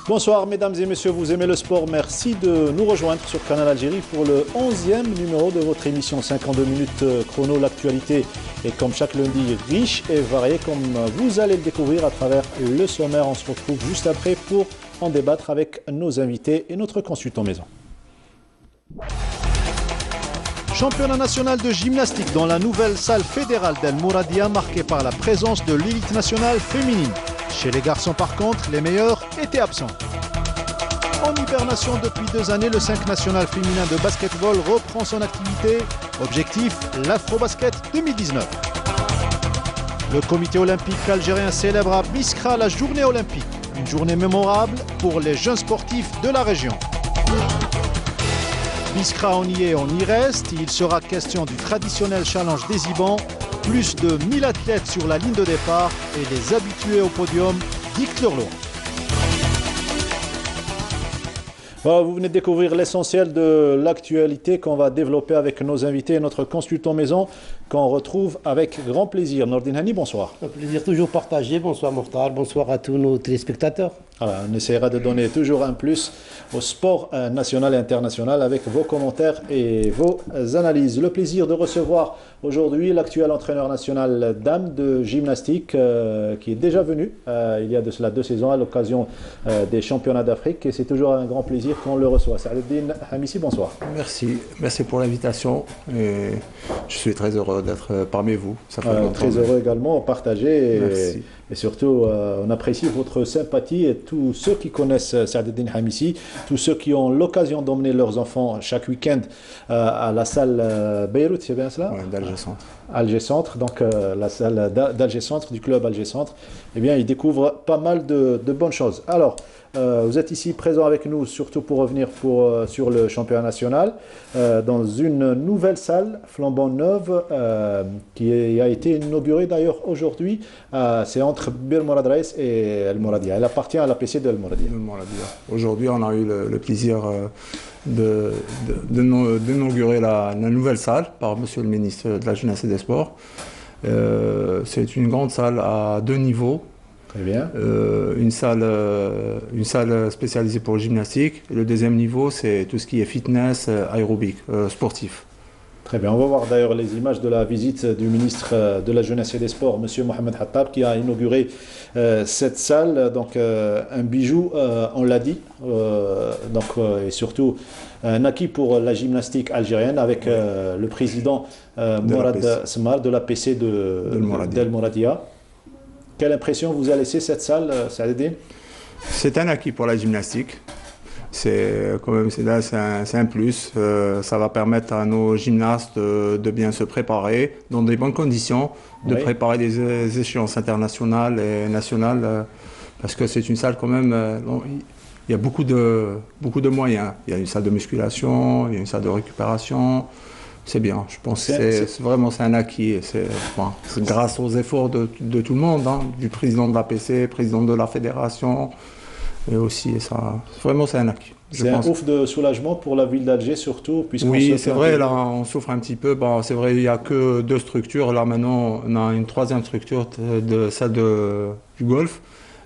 Bonsoir mesdames et messieurs, vous aimez le sport, merci de nous rejoindre sur Canal Algérie pour le 11e numéro de votre émission 52 minutes chrono. L'actualité est comme chaque lundi riche et variée comme vous allez le découvrir à travers le sommaire. On se retrouve juste après pour en débattre avec nos invités et notre consultant maison. Championnat national de gymnastique dans la nouvelle salle fédérale d'El Mouradia, marquée par la présence de l'élite nationale féminine. Chez les garçons par contre, les meilleurs étaient absents. En hibernation depuis 2 années, le 5 national féminin de basketball reprend son activité. Objectif, l'Afrobasket 2019. Le comité olympique algérien célèbre à Biskra la journée olympique. Une journée mémorable pour les jeunes sportifs de la région. Biskra, on y est, on y reste. Il sera question du traditionnel challenge des Ibans. Plus de 1000 athlètes sur la ligne de départ et les habitués au podium dictent leur loi. Voilà, vous venez de découvrir l'essentiel de l'actualité qu'on va développer avec nos invités et notre consultant maison qu'on retrouve avec grand plaisir. Nordine Hani, bonsoir. Un plaisir toujours partagé. Bonsoir Mortar, bonsoir à tous nos téléspectateurs. Voilà, on essaiera de donner toujours un plus au sport national et international avec vos commentaires et vos analyses. Le plaisir de recevoir aujourd'hui l'actuel entraîneur national dames de gymnastique qui est déjà venu il y a de cela 2 saisons à l'occasion des championnats d'Afrique et c'est toujours un grand plaisir qu'on le reçoit. Saadetdine Hamissi, bonsoir. Merci pour l'invitation et je suis très heureux d'être parmi vous. Ça fait très heureux également, partagé Merci. Et surtout on apprécie votre sympathie et tous ceux qui connaissent Saadetdine Hamissi, tous ceux qui ont l'occasion d'emmener leurs enfants chaque week-end à la salle Beyrouth, c'est bien cela? Ouais, d'Alger Centre. Alger Centre, donc la salle d'Alger Centre, du club Alger Centre, eh bien, ils découvrent pas mal de bonnes choses. Alors, vous êtes ici présent avec nous, surtout pour revenir sur le championnat national, dans une nouvelle salle flambant neuve qui a été inaugurée d'ailleurs aujourd'hui. C'est entre Bir Morad Reis et El Mouradia. Elle appartient à l'APC de El Mouradia. Aujourd'hui, on a eu le plaisir d'inaugurer la nouvelle salle par Monsieur le ministre de la Jeunesse et des Sports. C'est une grande salle à 2 niveaux. Très bien. Une salle spécialisée pour gymnastique. Et le 2e niveau, c'est tout ce qui est fitness, aérobique, sportif. Très bien. On va voir d'ailleurs les images de la visite du ministre de la Jeunesse et des Sports, M. Mohamed Hattab, qui a inauguré cette salle. Donc un bijou, on l'a dit, et surtout un acquis pour la gymnastique algérienne avec le président Mourad Smar de l'APC d'El Mouradia. Quelle impression vous a laissé cette salle, Saadetdine? C'est un acquis pour la gymnastique. C'est un plus. Ça va permettre à nos gymnastes de bien se préparer dans des bonnes conditions, de préparer des échéances internationales et nationales, parce que c'est une salle quand même. Il y a beaucoup de moyens. Il y a une salle de musculation, il y a une salle de récupération. C'est bien, je pense que c'est un acquis. C'est grâce aux efforts de tout le monde, hein, du président de l'APC, président de la fédération, et aussi, vraiment c'est un acquis. C'est un ouf de soulagement pour la ville d'Alger surtout. Oui, c'est vrai, là on souffre un petit peu. Bon, c'est vrai, il n'y a que 2 structures. Là maintenant, on a une 3e structure, celle du golf,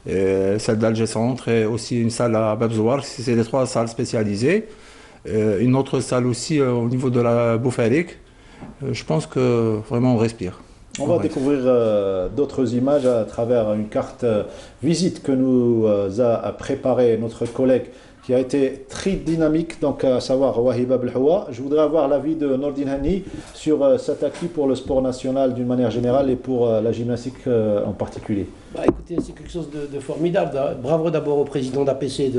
et celle d'Alger Centre, et aussi une salle à Babzouar. C'est les 3 salles spécialisées. Une autre salle aussi au niveau de la Boufarik. Je pense que vraiment on respire. On va découvrir d'autres images à travers une carte visite que nous a préparé notre collègue qui a été très dynamique, donc à savoir Wahiba Belhoua. Je voudrais avoir l'avis de Nordine Hani sur cet acquis pour le sport national d'une manière générale et pour la gymnastique en particulier. Écoutez, c'est quelque chose de formidable. Bravo d'abord au président d'APC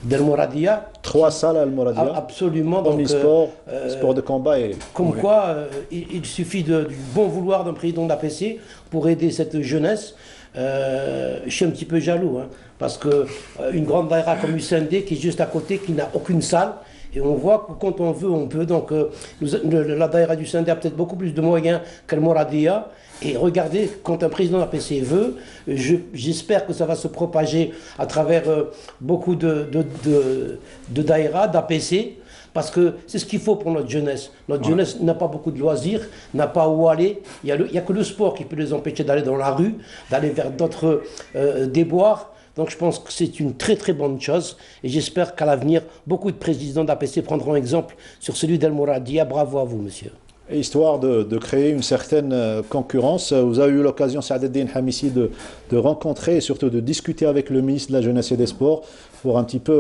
d'El Mouradia. 3 salles à El Mouradia. Absolument. Omnisport, sport de combat. Quoi, il suffit du bon vouloir d'un président d'APC pour aider cette jeunesse. Je suis un petit peu jaloux, hein, parce qu'une grande daïra comme UCND qui est juste à côté, qui n'a aucune salle, et on voit que quand on veut, on peut. Donc la daïra du UCND a peut-être beaucoup plus de moyens qu'El Mouradia. Et regardez, quand un président de l'APC veut, j'espère que ça va se propager à travers beaucoup de daïra, d'APC, parce que c'est ce qu'il faut pour notre jeunesse. Notre jeunesse n'a pas beaucoup de loisirs, n'a pas où aller. Il n'y a que le sport qui peut les empêcher d'aller dans la rue, d'aller vers d'autres déboires. Donc je pense que c'est une très très bonne chose et j'espère qu'à l'avenir, beaucoup de présidents d'APC prendront exemple sur celui d'El Mouradia. Bravo à vous, monsieur. Et histoire de créer une certaine concurrence, vous avez eu l'occasion, Saad Hamissi, de rencontrer et surtout de discuter avec le ministre de la Jeunesse et des Sports pour un petit peu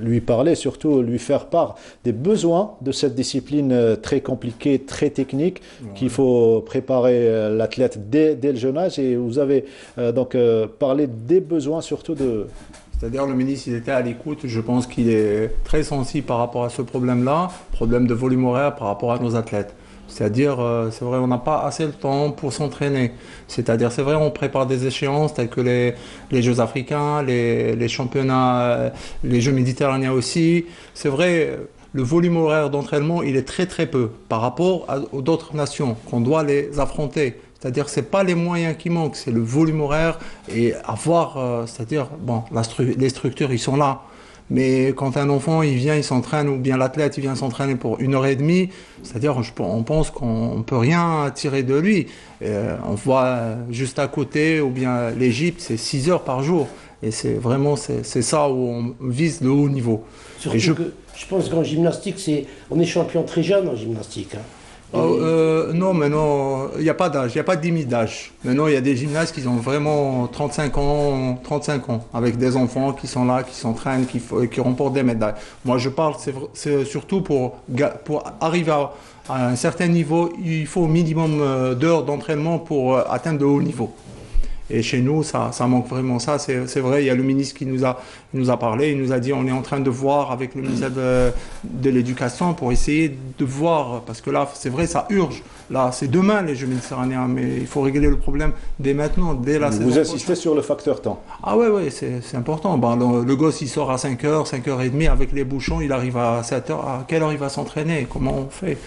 lui parler, surtout lui faire part des besoins de cette discipline très compliquée, très technique, qu'il faut préparer l'athlète dès le jeune âge. Et vous avez donc parlé des besoins surtout de... C'est-à-dire le ministre, il était à l'écoute. Je pense qu'il est très sensible par rapport à ce problème-là, problème de volume horaire par rapport à nos athlètes. C'est-à-dire, c'est vrai, on n'a pas assez de temps pour s'entraîner. C'est-à-dire, c'est vrai, on prépare des échéances telles que les Jeux africains, les championnats, les Jeux méditerranéens aussi. C'est vrai, le volume horaire d'entraînement, il est très très peu par rapport aux d'autres nations qu'on doit les affronter. C'est-à-dire, ce n'est pas les moyens qui manquent, c'est le volume horaire et avoir, c'est-à-dire, bon, les structures, ils sont là. Mais quand un enfant, il vient, il s'entraîne, ou bien l'athlète, il vient s'entraîner pour 1h30, c'est-à-dire, on pense qu'on ne peut rien tirer de lui. On voit juste à côté, ou bien l'Égypte, c'est 6 heures par jour. Et c'est vraiment, c'est ça où on vise le haut niveau. Surtout que je pense qu'en gymnastique, on est champion très jeune en gymnastique. Hein. Non, mais non, il n'y a pas d'âge, il n'y a pas de limite d'âge. Maintenant, il y a des gymnastes qui ont vraiment 35 ans, avec des enfants qui sont là, qui s'entraînent, qui remportent des médailles. Moi, je parle, c'est surtout pour arriver à un certain niveau, il faut au minimum d'heures d'entraînement pour atteindre de haut niveau. Et chez nous, ça manque vraiment ça. C'est vrai, il y a le ministre qui nous a parlé, il nous a dit on est en train de voir avec le ministère de l'Éducation pour essayer de voir, parce que là, c'est vrai, ça urge. Là, c'est demain les Jeux méditerranéens, mais il faut régler le problème dès maintenant, dès la saison prochaine. Vous insistez sur le facteur temps. Ah ouais, c'est important. Le gosse, il sort à 5h, 5h30, avec les bouchons, il arrive à 7h. À quelle heure il va s'entraîner? Comment on fait?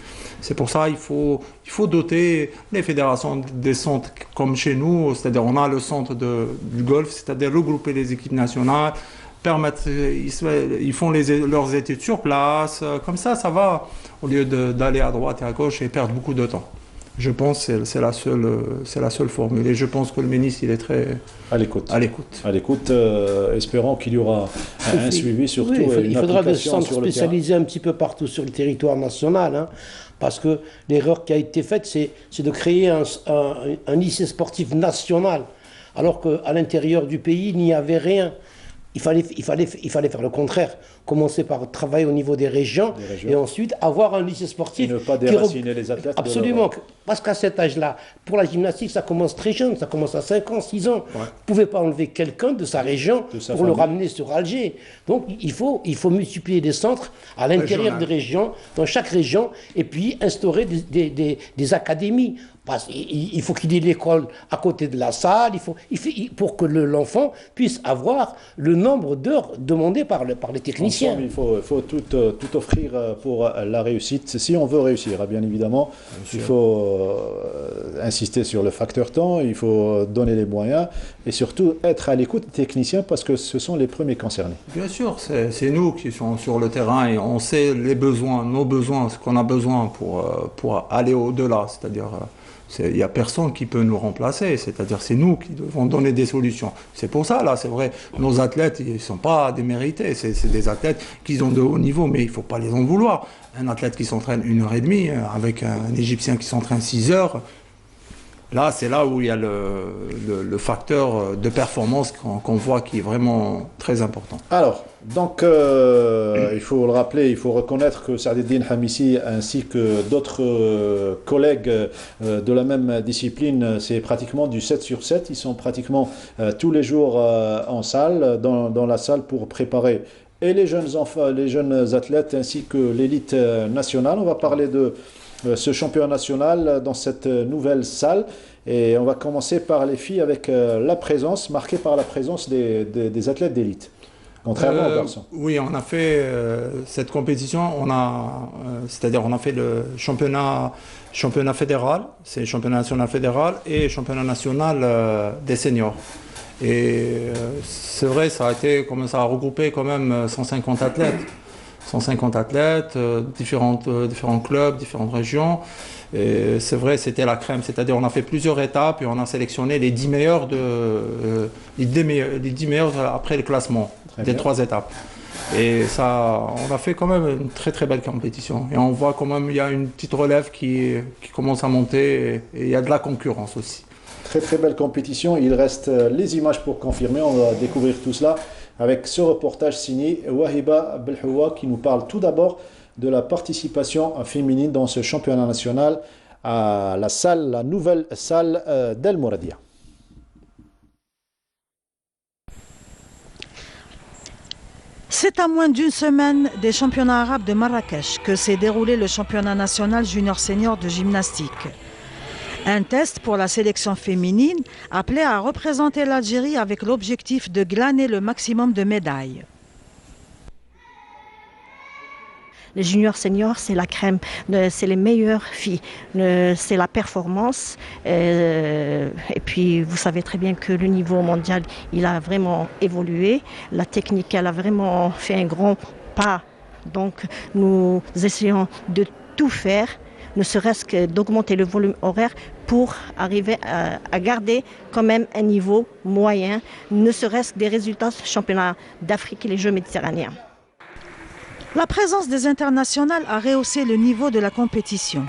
C'est pour ça qu'il faut doter les fédérations des centres comme chez nous, c'est-à-dire on a le centre du golf, c'est-à-dire regrouper les équipes nationales, ils font leurs études sur place, comme ça va, au lieu d'aller à droite et à gauche et perdre beaucoup de temps. Je pense que c'est la seule formule. Et je pense que le ministre, il est très à l'écoute. Espérons qu'il y aura un suivi, surtout. Oui, il faudra des centres spécialisés un petit peu partout sur le territoire national. Hein, parce que l'erreur qui a été faite, c'est de créer un lycée sportif national. Alors qu'à l'intérieur du pays, il n'y avait rien. Il fallait faire le contraire. Commencer par travailler au niveau des régions et ensuite avoir un lycée sportif. Et ne pas déraciner les athlètes. Absolument. Parce qu'à cet âge-là, pour la gymnastique, ça commence très jeune. Ça commence à 5 ans, 6 ans. Ouais. Vous ne pouvez pas enlever quelqu'un de sa région pour le ramener sur Alger. Donc il faut multiplier des centres à l'intérieur des régions, dans chaque région, et puis instaurer des académies. Il faut qu'il y ait l'école à côté de la salle, pour que l'enfant puisse avoir le nombre d'heures demandées par les techniciens. Ensemble, il faut tout offrir pour la réussite. Si on veut réussir, bien évidemment, il faut insister sur le facteur temps, il faut donner les moyens et surtout être à l'écoute des techniciens parce que ce sont les premiers concernés. Bien sûr, c'est nous qui sommes sur le terrain et on sait les besoins, nos besoins, ce qu'on a besoin pour aller au-delà, c'est-à-dire... Il n'y a personne qui peut nous remplacer, c'est-à-dire c'est nous qui devons donner des solutions. C'est pour ça, là, c'est vrai, nos athlètes, ils ne sont pas démérités, c'est des athlètes qui ont de haut niveau, mais il ne faut pas les en vouloir. Un athlète qui s'entraîne 1h30, avec un Égyptien qui s'entraîne 6 heures, là, c'est là où il y a le facteur de performance qu'on voit qui est vraiment très important. Alors, donc, il faut le rappeler, il faut reconnaître que Saad Hamissi ainsi que d'autres collègues de la même discipline, c'est pratiquement du 7 sur 7. Ils sont pratiquement tous les jours en salle, dans la salle pour préparer et les jeunes enfants, les jeunes athlètes ainsi que l'élite nationale. On va parler de ce championnat national dans cette nouvelle salle. Et on va commencer par les filles avec marquée par la présence des athlètes d'élite. Contrairement aux garçons. Oui, on a fait cette compétition, c'est-à-dire on a fait le championnat fédéral, c'est le championnat national fédéral et championnat national des seniors. Et c'est vrai, ça a regroupé quand même 150 athlètes. 150 athlètes, différents clubs, différentes régions. C'est vrai, c'était la crème, c'est-à-dire on a fait plusieurs étapes et on a sélectionné les 10 meilleurs, les 10 meilleurs après le classement des 3 étapes. Et ça, on a fait quand même une très très belle compétition. Et on voit quand même il y a une petite relève qui commence à monter et il y a de la concurrence aussi. Très très belle compétition. Il reste les images pour confirmer. On va découvrir tout cela avec ce reportage signé Wahiba Belhoua qui nous parle tout d'abord de la participation féminine dans ce championnat national à la nouvelle salle d'El Mouradia. C'est à moins d'une semaine des championnats arabes de Marrakech que s'est déroulé le championnat national junior-senior de gymnastique. Un test pour la sélection féminine appelé à représenter l'Algérie avec l'objectif de glaner le maximum de médailles. Les juniors seniors, c'est la crème, c'est les meilleures filles, c'est la performance. Et puis, vous savez très bien que le niveau mondial, il a vraiment évolué. La technique, elle a vraiment fait un grand pas. Donc, nous essayons de tout faire, ne serait-ce que d'augmenter le volume horaire pour arriver à garder quand même un niveau moyen, ne serait-ce que des résultats championnats d'Afrique et les Jeux méditerranéens. La présence des internationales a rehaussé le niveau de la compétition.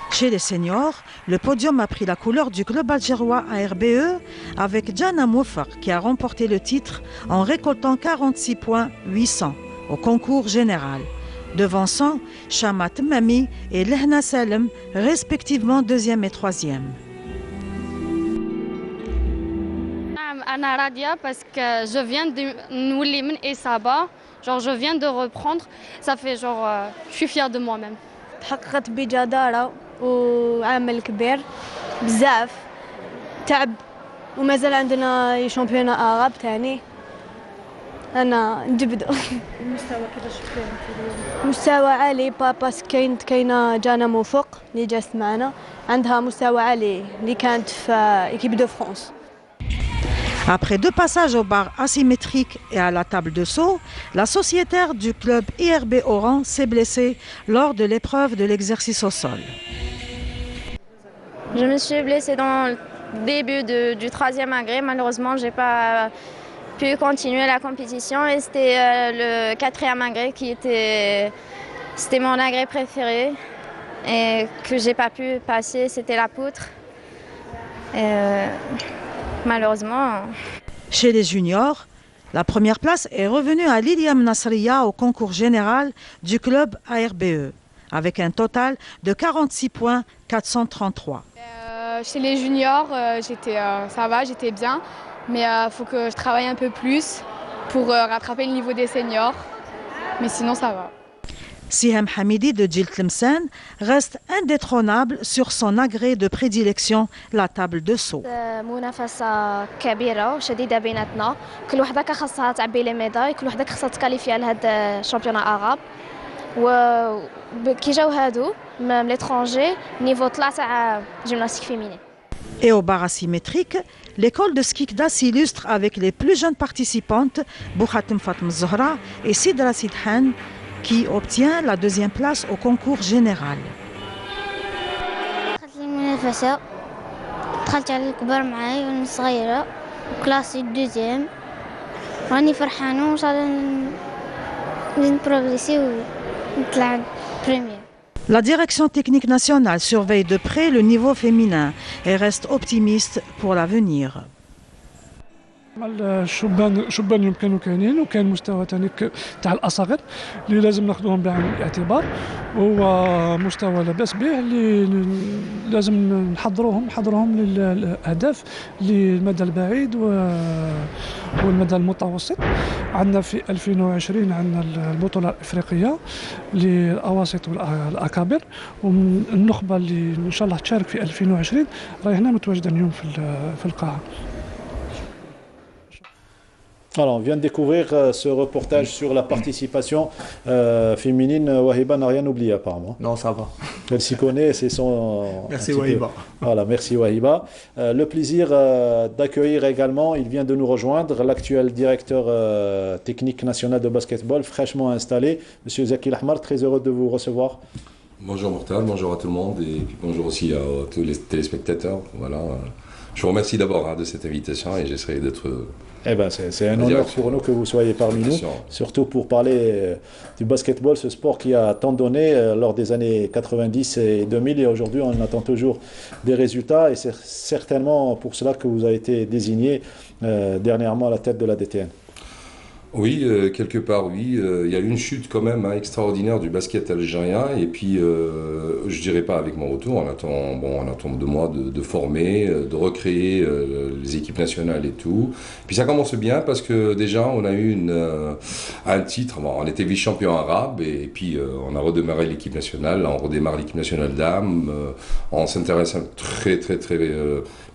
Chez les seniors, le podium a pris la couleur du club algérois ARBE avec Jana Moufak qui a remporté le titre en récoltant 46 points 800 au concours général, devançant Shamat Mami et Lehna Salem, respectivement 2e et 3e. أنا راضية parce que je viens de نولي من إصابة. Genre je viens de reprendre, ça fait genre je suis fière de moi-même. تحققت بجدارة وعمل كبير بزاف تعب ومازال عندنا شامبيون عرب ثاني. أنا نجبدو. المستوى كيفاش شفتيه؟ مستوى عالي باباس كاينة جانا موفق اللي جات معنا عندها مستوى عالي اللي كانت في équipe de France. Après 2 passages aux barres asymétriques et à la table de saut, la sociétaire du club IRB Oran s'est blessée lors de l'épreuve de l'exercice au sol. Je me suis blessée dans le début du 3e agrès. Malheureusement, je n'ai pas pu continuer la compétition et c'était le 4e agrès c'était mon agrès préféré et que je n'ai pas pu passer, c'était la poutre. Malheureusement. Chez les juniors, la première place est revenue à Liliam Nasriya au concours général du club ARBE, avec un total de 46 points 433. Chez les juniors, ça va, j'étais bien, mais il faut que je travaille un peu plus pour rattraper le niveau des seniors, mais sinon ça va. Sihem Hamidi de Djil Tlemcen reste indétrônable sur son agrès de prédilection, la table de saut. منافسة كبيرة وشديدة بيناتنا، كل وحدة خاصها تعبي لي ميداي، كل وحدة خاصها تكاليفيا لهذا الشامبيون عرب، وكي جاو هادو من l'étranger niveau 3 تاع gymnastique féminine. Et au bar asymétrique, l'école de Skikda s'illustre avec les plus jeunes participantes, Bouhatem Fatem Zohra et Sidra Sidhan, qui obtient la 2e place au concours général. دخلت على الكبار معاي وانا صغيرة وكلاسي 2e راني فرحانة وإن شاء الله نبروغريسي ونطلع بريمير. La direction technique nationale surveille de près le niveau féminin et reste optimiste pour l'avenir. الشبان يمكنوا كاينين وكاين مستوى ثاني تاع الاصاغر اللي لازم ناخذوهم بعين الاعتبار وهو مستوى لا باس به اللي لازم نحضروهم للاهداف للمدى البعيد والمدى المتوسط. عندنا في 2020 عندنا البطوله الافريقيه للاواسط والاكابر والنخبه اللي ان شاء الله تشارك في 2020 راهي هنا متواجده اليوم في القاعه. Alors, on vient de découvrir ce reportage sur la participation féminine. Wahiba n'a rien oublié apparemment. Non, ça va. Elle s'y connaît, c'est son... Merci Wahiba. Voilà, merci Wahiba. Le plaisir d'accueillir également, il vient de nous rejoindre, l'actuel directeur technique national de basketball, fraîchement installé, M. Zaki Lahmar, très heureux de vous recevoir. Bonjour Mortal, bonjour à tout le monde et puis bonjour aussi à tous les téléspectateurs. Voilà. Je vous remercie d'abord de cette invitation et j'essaierai d'être... Eh ben, c'est un honneur pour nous que vous soyez parmi nous, surtout pour parler du basketball, ce sport qui a tant donné lors des années 90 et 2000 et aujourd'hui on attend toujours des résultats et c'est certainement pour cela que vous avez été désigné dernièrement à la tête de la DTN. Oui, quelque part, oui. Il y a eu une chute quand même extraordinaire du basket algérien. Et puis, je dirais pas avec mon retour, on attend de moi de former, de recréer les équipes nationales et tout. Puis ça commence bien parce que déjà, on a eu un titre. Bon, on était vice-champion arabe et puis on a redémarré l'équipe nationale. Là, on redémarre l'équipe nationale dames. On s'intéresse très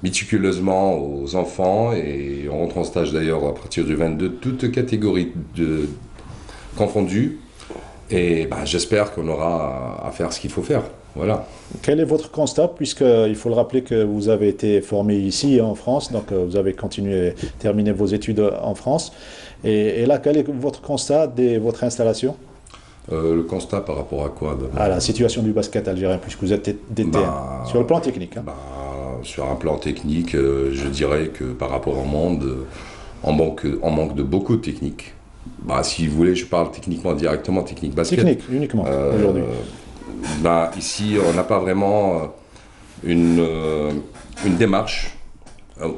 méticuleusement aux enfants et on rentre en stage d'ailleurs à partir du 22, toutes catégories confondues et j'espère qu'on aura à faire ce qu'il faut faire. Voilà. Quel est votre constat, puisqu'il faut le rappeler que vous avez été formé ici en France, donc vous avez continué, terminé vos études en France et là quel est votre constat de votre installation? Le constat par rapport à quoi? À la situation du basket algérien, puisque vous êtes DTN, sur le plan technique. Sur un plan technique, je dirais que par rapport au monde, on manque de beaucoup de techniques. Si vous voulez, je parle techniquement, directement, technique basket. Technique, uniquement, aujourd'hui. Ici, on n'a pas vraiment une démarche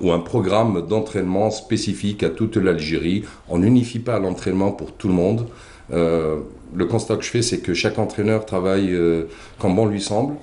ou un programme d'entraînement spécifique à toute l'Algérie. On n'unifie pas l'entraînement pour tout le monde. Le constat que je fais, c'est que chaque entraîneur travaille comme bon lui semble.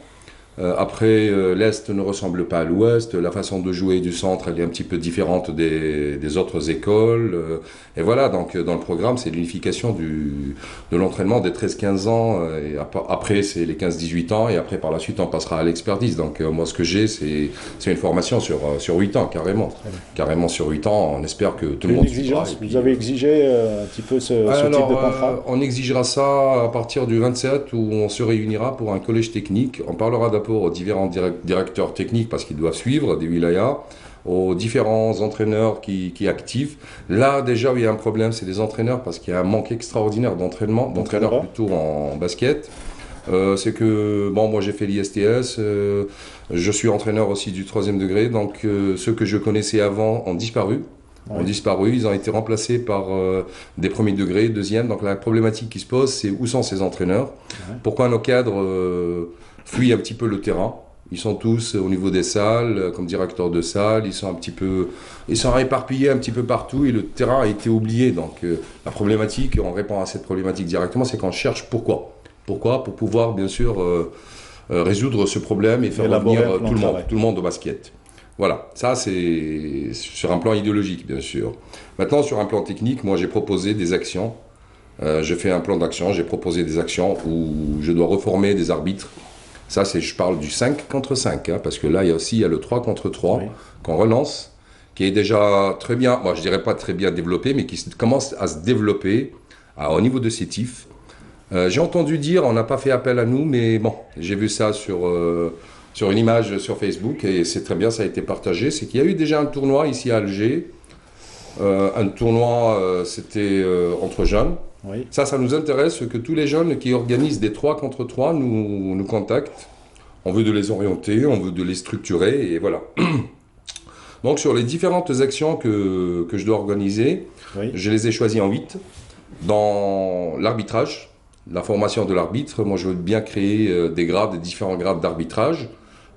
Après, l'Est ne ressemble pas à l'Ouest, la façon de jouer du centre elle est un petit peu différente des autres écoles. Et voilà, donc dans le programme, c'est l'unification de l'entraînement des 13-15 ans. Et après, c'est les 15-18 ans. Et après, par la suite, on passera à l'expertise. Donc moi, ce que j'ai, c'est une formation sur 8 ans, carrément. Carrément sur 8 ans. On espère que tout le monde suivra. Vous avez exigé un petit peu ce type de contrat on exigera ça à partir du 27 où on se réunira pour un collège technique. On parlera d'abord aux différents directeurs techniques parce qu'ils doivent suivre des wilayas, aux différents entraîneurs qui activent. Là déjà où il y a un problème, c'est des entraîneurs parce qu'il y a un manque extraordinaire d'entraîneurs plutôt en basket. C'est que, moi j'ai fait l'ISTS, je suis entraîneur aussi du 3e degré, donc ceux que je connaissais avant ont disparu. Ils ont été remplacés par des premiers degrés, 2e. Donc la problématique qui se pose, c'est où sont ces entraîneurs? Pourquoi nos cadres fuient un petit peu le terrain? Ils sont tous au niveau des salles, comme directeurs de salle, ils sont éparpillés un petit peu partout et le terrain a été oublié. Donc la problématique, on répond à cette problématique directement, c'est qu'on cherche pourquoi. Pourquoi? Pour pouvoir bien sûr résoudre ce problème et faire revenir tout le monde au basket. Voilà, ça c'est sur un plan idéologique bien sûr. Maintenant sur un plan technique, moi j'ai proposé des actions. Je fais un plan d'action, j'ai proposé des actions où je dois reformer des arbitres. Ça, je parle du 5 contre 5, parce que là, il y a le 3 contre 3 qu'on relance, qui est déjà très bien, moi je dirais pas très bien développé, mais qui commence à se développer au niveau de Sétif. J'ai entendu dire, on n'a pas fait appel à nous, mais bon, j'ai vu ça sur une image sur Facebook, et c'est très bien, ça a été partagé, c'est qu'il y a eu déjà un tournoi ici à Alger. Un tournoi, c'était entre jeunes. Oui. Ça nous intéresse que tous les jeunes qui organisent des 3 contre 3 nous contactent. On veut de les orienter, on veut de les structurer et voilà. Donc sur les différentes actions que je dois organiser, je les ai choisies en 8. Dans l'arbitrage, la formation de l'arbitre, moi je veux bien créer des différents grades d'arbitrage.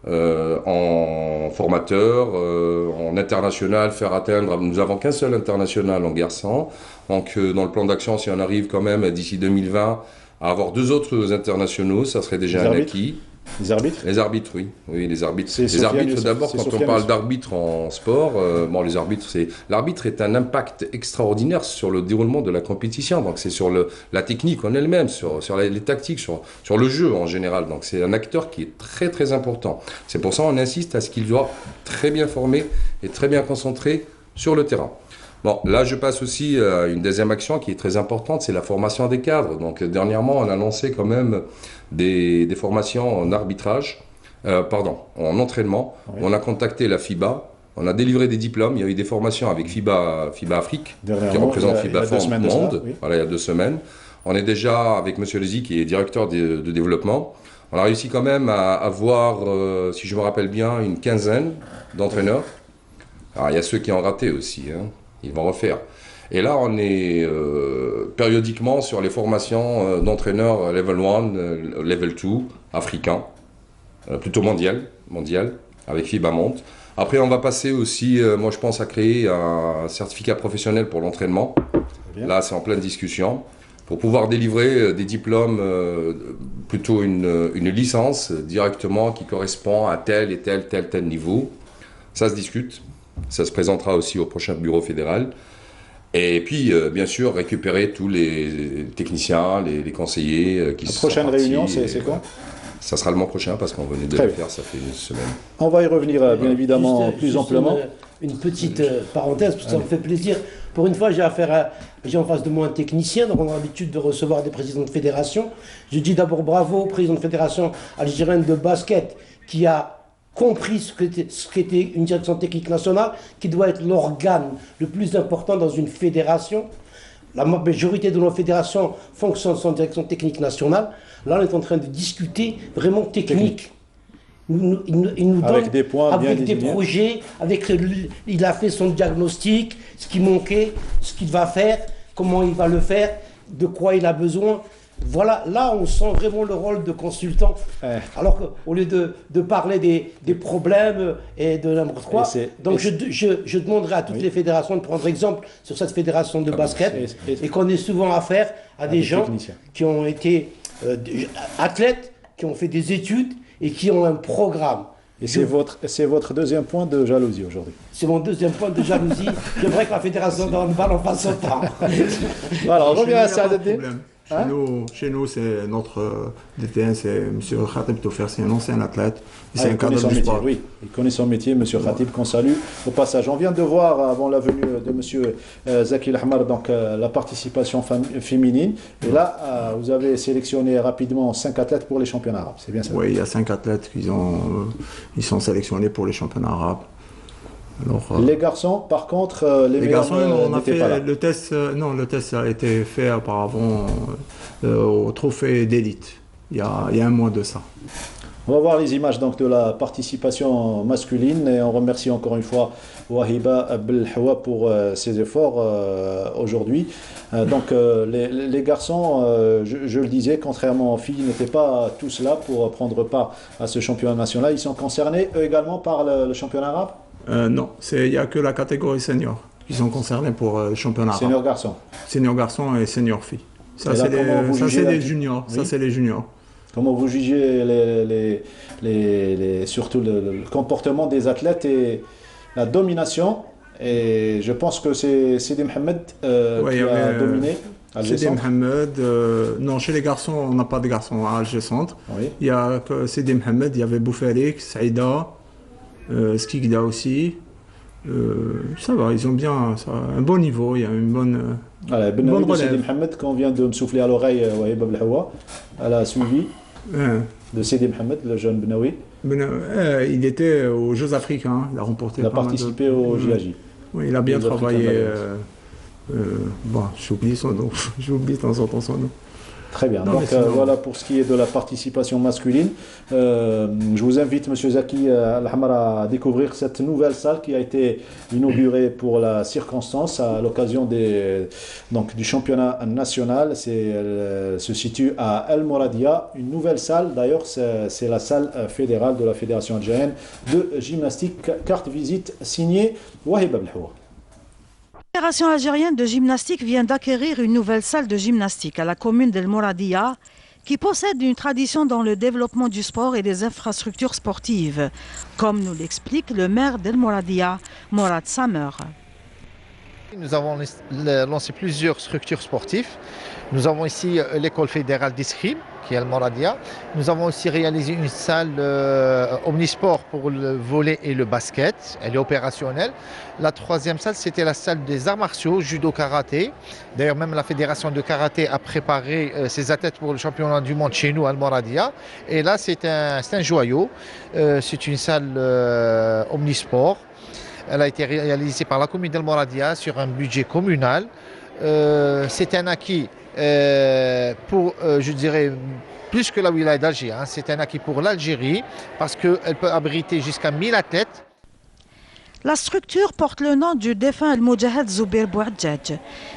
En formateur, en international, faire atteindre, nous n'avons qu'un seul international en garçon, donc dans le plan d'action, si on arrive quand même d'ici 2020 à avoir 2 autres internationaux, ça serait déjà un acquis. Les arbitres? Les arbitres, oui. Oui, les arbitres. Les arbitres, d'abord, quand on parle d'arbitre en sport, les arbitres, l'arbitre est un impact extraordinaire sur le déroulement de la compétition. Donc, c'est sur la technique en elle-même, sur les tactiques, sur le jeu en général. Donc, c'est un acteur qui est très, très important. C'est pour ça qu'on insiste à ce qu'il soit très bien formé et très bien concentré sur le terrain. Bon, là, je passe aussi à une deuxième action qui est très importante, c'est la formation des cadres. Donc, dernièrement, on a lancé quand même des formations en arbitrage, en entraînement. Oui. On a contacté la FIBA, on a délivré des diplômes. Il y a eu des formations avec FIBA Afrique, qui représente FIBA Monde, oui. Voilà, il y a 2 semaines. On est déjà avec M. Lezi, qui est directeur de développement. On a réussi quand même à avoir, si je me rappelle bien, une quinzaine d'entraîneurs. Alors, il y a ceux qui ont raté aussi, hein. Ils vont refaire. Et là, on est périodiquement sur les formations d'entraîneurs level 1, level 2, africains, plutôt mondial, avec FIBA Monde. Après, on va passer aussi, moi je pense, à créer un certificat professionnel pour l'entraînement. Là, c'est en pleine discussion. Pour pouvoir délivrer des diplômes, plutôt une licence directement qui correspond à tel et tel niveau. Ça se discute. Ça se présentera aussi au prochain bureau fédéral. Et puis, bien sûr, récupérer tous les techniciens, les conseillers qui sont partis. La prochaine réunion, c'est quoi ? Ça sera le mois prochain parce qu'on venait de le faire, ça fait une semaine. On va y revenir, bien évidemment, plus amplement. Une petite parenthèse, parce que ça me fait plaisir. Pour une fois, j'ai en face de moi un technicien, donc on a l'habitude de recevoir des présidents de fédération. Je dis d'abord bravo au président de fédération algérienne de basket qui a compris ce qu'était une direction technique nationale, qui doit être l'organe le plus important dans une fédération. La majorité de nos fédérations fonctionnent sans direction technique nationale. Là, on est en train de discuter vraiment technique. Il nous donne avec des points, avec des projets, il a fait son diagnostic, ce qui manquait, ce qu'il va faire, comment il va le faire, de quoi il a besoin. Voilà, là on sent vraiment le rôle de consultant. Alors qu'au lieu de parler des problèmes et de n'importe quoi, donc je demanderai à toutes les fédérations de prendre exemple sur cette fédération de basket et qu'on ait souvent affaire à des gens qui ont été athlètes, qui ont fait des études et qui ont un programme. Et c'est votre deuxième point de jalousie aujourd'hui. C'est mon deuxième point de jalousie. J'aimerais que la fédération de handball en fasse autant. Voilà, on revient à Saadetdine. Chez nous, c'est notre DTN, c'est M. Khatib Toufer, c'est un ancien athlète. C'est un cadre du sport. Oui, il connaît son métier, M. Khatib, qu'on salue au passage. On vient de voir, avant la venue de M. Zaki Lahmar, donc la participation féminine. Et là, vous avez sélectionné rapidement 5 athlètes pour les championnats arabes. C'est bien ça? Oui, il y a 5 athlètes qui sont sélectionnés pour les championnats arabes. Alors, les garçons, par contre, les garçons, on a fait le test. Non, le test a été fait auparavant au trophée d'élite. Il y a un mois de ça. On va voir les images donc de la participation masculine et on remercie encore une fois Wahiba Belhawa pour ses efforts aujourd'hui. Donc les garçons, je le disais, contrairement aux filles, n'étaient pas tous là pour prendre part à ce championnat national. Ils sont concernés eux également par le championnat arabe? Non, il n'y a que la catégorie senior qui sont concernés pour le championnat arabe. Senior garçon. Senior garçon et senior fille. Ça, c'est les juniors. Oui. Ça, c'est les juniors. Comment vous jugez surtout le comportement des athlètes et la domination? Et je pense que c'est Sidi Mohamed qui a dominé. Sidi Mohamed, non, chez les garçons, on n'a pas de garçons à Alger Centre. Oui. Il y a que Sidi Mohamed, il y avait Boufarik, Saïda, Skigda aussi. Ça va, ils ont bien un bon niveau, il y a une bonne. Voilà, bonne relève. Sidi Mohamed, quand on vient de me souffler à l'oreille, Wahiba Belhawa, elle a suivi de Sidi Mohamed, le jeune Benaoui. Il était aux Jeux africains, il a remporté. Il a participé au JAJ. Oui, il a bien travaillé. Bon, j'oublie son nom, j'oublie de temps en temps son nom. Très bien, donc voilà pour ce qui est de la participation masculine. Je vous invite, M. Zaki Lahmar, à découvrir cette nouvelle salle qui a été inaugurée pour la circonstance à l'occasion du championnat national. Elle se situe à El Mouradia, une nouvelle salle. D'ailleurs, c'est la salle fédérale de la Fédération algérienne de gymnastique. Carte visite signée Wahiba Belhawa. La Fédération algérienne de gymnastique vient d'acquérir une nouvelle salle de gymnastique à la commune d'El Mouradia qui possède une tradition dans le développement du sport et des infrastructures sportives, comme nous l'explique le maire d'El Mouradia, Morad Samer. Nous avons lancé plusieurs structures sportives. Nous avons ici l'école fédérale d'escrime, qui est Al Moradia. Nous avons aussi réalisé une salle omnisport pour le volley et le basket. Elle est opérationnelle. La troisième salle, c'était la salle des arts martiaux, judo, karaté. D'ailleurs, même la fédération de karaté a préparé ses athlètes pour le championnat du monde chez nous, Al Moradia. Et là, c'est un joyau. C'est une salle omnisport. Elle a été réalisée par la commune d'Al Moradia sur un budget communal. C'est un acquis pour, je dirais, plus que la wilaya d'Alger. C'est un acquis pour l'Algérie parce qu'elle peut abriter jusqu'à 1000 athlètes. La structure porte le nom du défunt Al-Moudjahid Zoubeir Bouadjadj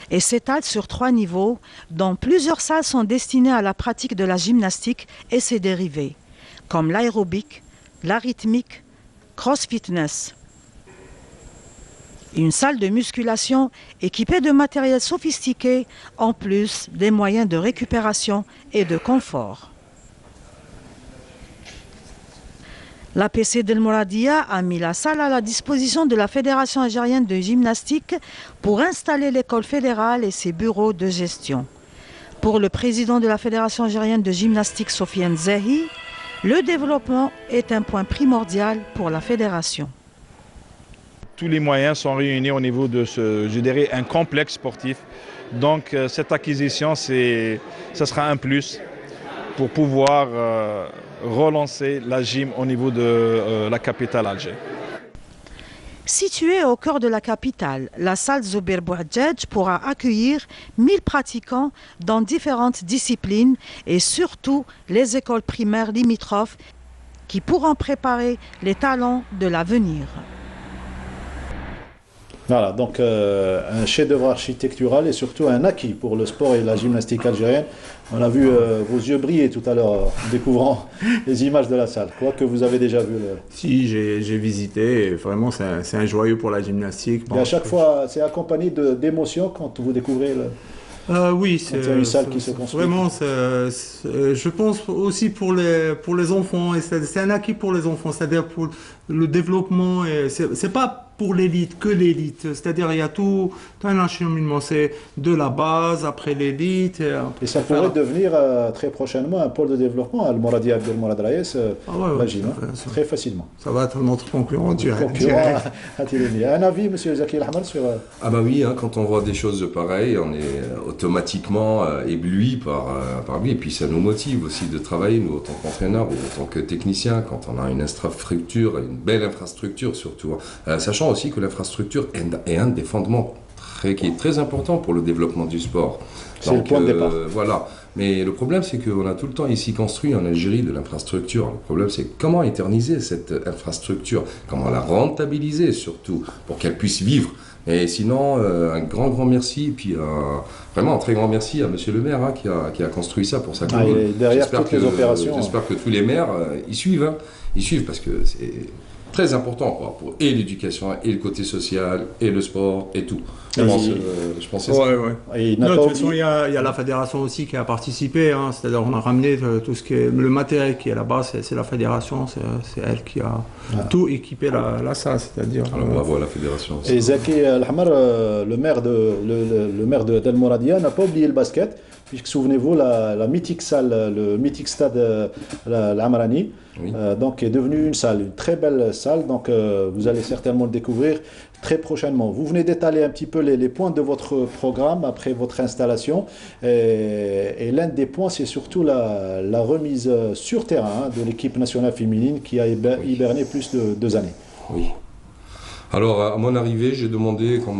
et s'étale sur 3 niveaux, dont plusieurs salles sont destinées à la pratique de la gymnastique et ses dérivés, comme l'aérobic, la rythmique, cross-fitness. Une salle de musculation équipée de matériel sophistiqué, en plus des moyens de récupération et de confort. L'APC d'Al Mouradia a mis la salle à la disposition de la Fédération algérienne de gymnastique pour installer l'école fédérale et ses bureaux de gestion. Pour le président de la Fédération algérienne de gymnastique, Sofiane Zahi, le développement est un point primordial pour la fédération. Tous les moyens sont réunis au niveau de je dirais, un complexe sportif. Donc cette acquisition, ça sera un plus pour pouvoir relancer la gym au niveau de la capitale Alger. Située au cœur de la capitale, la salle Zoubeir Bouadjadj pourra accueillir 1000 pratiquants dans différentes disciplines et surtout les écoles primaires limitrophes qui pourront préparer les talents de l'avenir. Voilà, donc un chef-d'œuvre architectural et surtout un acquis pour le sport et la gymnastique algérienne. On a vu vos yeux briller tout à l'heure en découvrant les images de la salle. Quoi que vous avez déjà vu Si, j'ai visité. Et vraiment, c'est un joyau pour la gymnastique. Et à chaque fois, c'est accompagné d'émotions quand vous découvrez oui, c'est une salle qui se construit. Vraiment, je pense aussi pour les enfants. Et c'est un acquis pour les enfants, c'est-à-dire pour le développement. C'est pas pour l'élite, que l'élite. C'est-à-dire il y a tout un acheminement. C'est de la base, après l'élite. Et ça pourrait devenir très prochainement un pôle de développement à Al Mouradia Abdel Mourad Raïs, la gym, très facilement. Ça va être notre concurrent direct. Un avis, M. Zaki Al-Hamad, sur... Ah bah oui, quand on voit des choses pareilles, on est automatiquement ébloui par lui. Et puis ça nous motive aussi de travailler, nous, en tant qu'entraîneurs ou en tant que techniciens, quand on a une infrastructure, une belle infrastructure surtout. Sachant aussi que l'infrastructure est un des fondements qui est très important pour le développement du sport. C'est le point de départ. Voilà. Mais le problème, c'est qu'on a tout le temps ici construit en Algérie de l'infrastructure. Le problème, c'est comment éterniser cette infrastructure, comment la rentabiliser surtout, pour qu'elle puisse vivre. Et sinon, un grand merci, et puis vraiment un très grand merci à Monsieur le maire qui a construit ça pour sa commune. Derrière toutes les opérations. J'espère que tous les maires y suivent. Ils suivent parce que c'est très important pour et l'éducation, et le côté social, et le sport, et tout. Je pense que c'est ça. Et de toute façon, il y a la fédération aussi qui a participé. C'est-à-dire on a ramené tout ce qui est le matériel qui est là-bas, c'est la fédération, c'est elle qui a tout équipé la salle. C'est-à-dire. Alors bravo à la fédération. Et Zaki Al-Hamad, le maire de Al Mouradia, n'a pas oublié le basket, puisque souvenez-vous, la mythique salle, le mythique stade l'Amrani, donc est devenu une salle, une très belle salle. Donc vous allez certainement le découvrir très prochainement. Vous venez d'étaler un petit peu les points de votre programme après votre installation. Et l'un des points, c'est surtout la remise sur terrain de l'équipe nationale féminine qui a hiberné plus de 2 années. Oui. Alors, à mon arrivée, j'ai demandé qu'on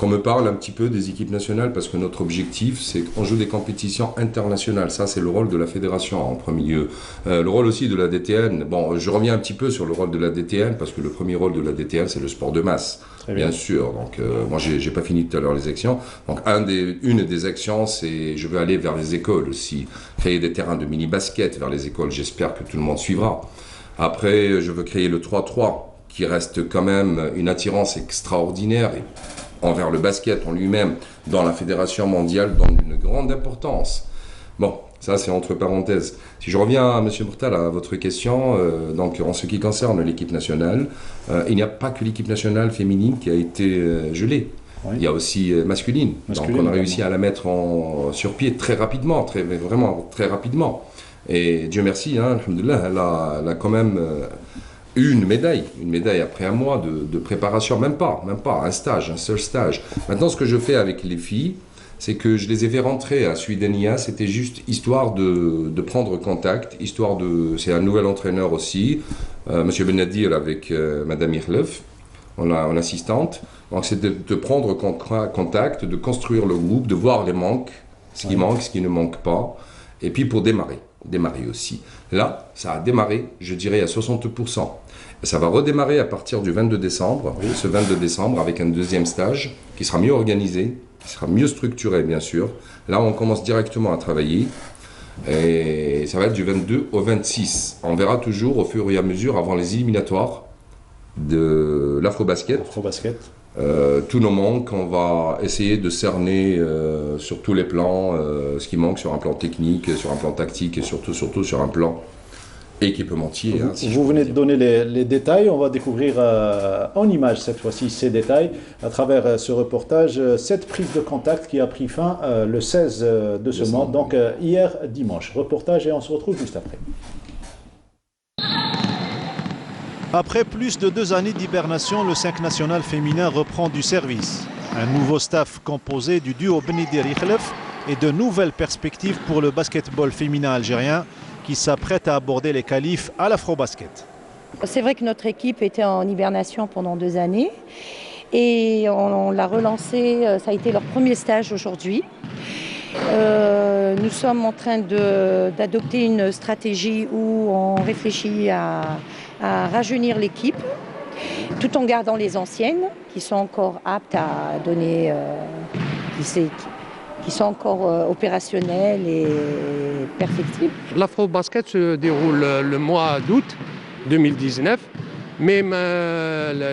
me parle un petit peu des équipes nationales, parce que notre objectif, c'est qu'on joue des compétitions internationales. Ça, c'est le rôle de la fédération en premier lieu. Le rôle aussi de la DTN. Bon, je reviens un petit peu sur le rôle de la DTN, parce que le premier rôle de la DTN, c'est le sport de masse, bien sûr. Donc, moi, j'ai pas fini tout à l'heure les actions. Donc, une des actions, c'est je veux aller vers les écoles aussi, créer des terrains de mini-basket vers les écoles. J'espère que tout le monde suivra. Après, je veux créer le 3-3, qui reste quand même une attirance extraordinaire envers le basket en lui-même, dans la fédération mondiale, donne une grande importance. Bon, ça c'est entre parenthèses. Si je reviens à M. Bourtal, à votre question, donc en ce qui concerne l'équipe nationale, il n'y a pas que l'équipe nationale féminine qui a été gelée. Oui. Il y a aussi masculine. Donc on a réussi à la mettre sur pied très rapidement, vraiment très rapidement. Et Dieu merci, hein, alhamdoulilah, elle a quand même eu une médaille après un mois de préparation, même pas, un seul stage. Maintenant, ce que je fais avec les filles, c'est que je les ai fait rentrer à Suidania, c'était juste histoire de prendre contact, c'est un nouvel entraîneur aussi, Monsieur Benadir avec Madame Irleuf, en assistante. Donc c'est de prendre contact, de construire le groupe, de voir les manques, ce qui manque, ce qui ne manque pas, et puis pour démarrer aussi. Là, ça a démarré, je dirais, à 60%. Ça va redémarrer à partir du 22 décembre, ce 22 décembre, avec un deuxième stage qui sera mieux organisé, qui sera mieux structuré, bien sûr. Là, on commence directement à travailler, et ça va être du 22 au 26. On verra toujours au fur et à mesure, avant les éliminatoires de l'Afrobasket. Tous nos manques, on va essayer de cerner sur tous les plans ce qui manque sur un plan technique, sur un plan tactique et surtout sur un plan équipementier. Vous venez de donner les détails, on va découvrir en images cette fois-ci ces détails à travers ce reportage, cette prise de contact qui a pris fin le 16 de ce mois, donc hier dimanche. Reportage et on se retrouve juste après. Après plus de 2 années d'hibernation, le 5 national féminin reprend du service. Un nouveau staff composé du duo Benadir Irleuf et de nouvelles perspectives pour le basketball féminin algérien qui s'apprête à aborder les qualifs à l'Afrobasket. C'est vrai que notre équipe était en hibernation pendant 2 années et on l'a relancé, ça a été leur premier stage aujourd'hui. Nous sommes en train d'adopter une stratégie où on réfléchit à rajeunir l'équipe, tout en gardant les anciennes qui sont encore aptes à donner, qui sont encore opérationnelles et perfectibles. L'Afrobasket se déroule le mois d'août 2019, mais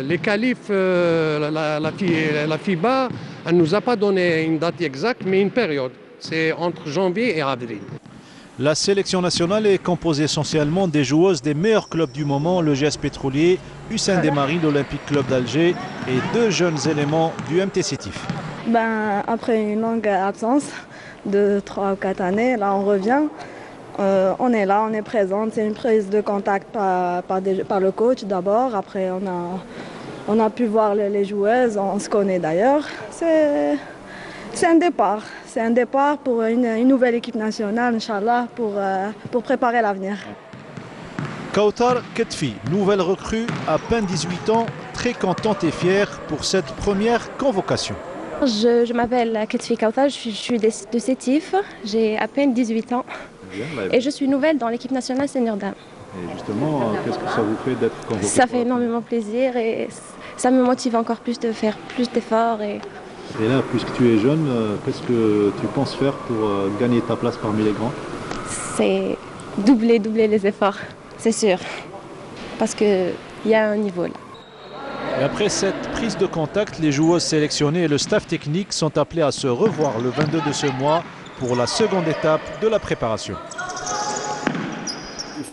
les qualifs, la FIBA, elle ne nous a pas donné une date exacte, mais une période. C'est entre janvier et avril. La sélection nationale est composée essentiellement des joueuses des meilleurs clubs du moment, le GS Pétrolier, Hussein Desmaries, l'Olympique Club d'Alger et 2 jeunes éléments du MT Sétif. Après une longue absence de 3 ou 4 années, là on revient, on est là, on est présente, c'est une prise de contact par le coach d'abord, après on a pu voir les joueuses, on se connaît d'ailleurs, c'est un départ. C'est un départ pour une nouvelle équipe nationale, Inch'Allah, pour préparer l'avenir. Kautar Ketfi, nouvelle recrue, à peine 18 ans, très contente et fière pour cette première convocation. Je m'appelle Ketfi Kautar, je suis de Sétif, j'ai à peine 18 ans et je suis nouvelle dans l'équipe nationale senior dame. Et justement, qu'est-ce que ça vous fait d'être convoquée? Ça fait énormément plaisir et ça me motive encore plus de faire plus d'efforts. Et là, puisque tu es jeune, qu'est-ce que tu penses faire pour gagner ta place parmi les grands? C'est doubler les efforts, c'est sûr. Parce qu'il y a un niveau là. Et après cette prise de contact, les joueuses sélectionnées et le staff technique sont appelés à se revoir le 22 de ce mois pour la seconde étape de la préparation.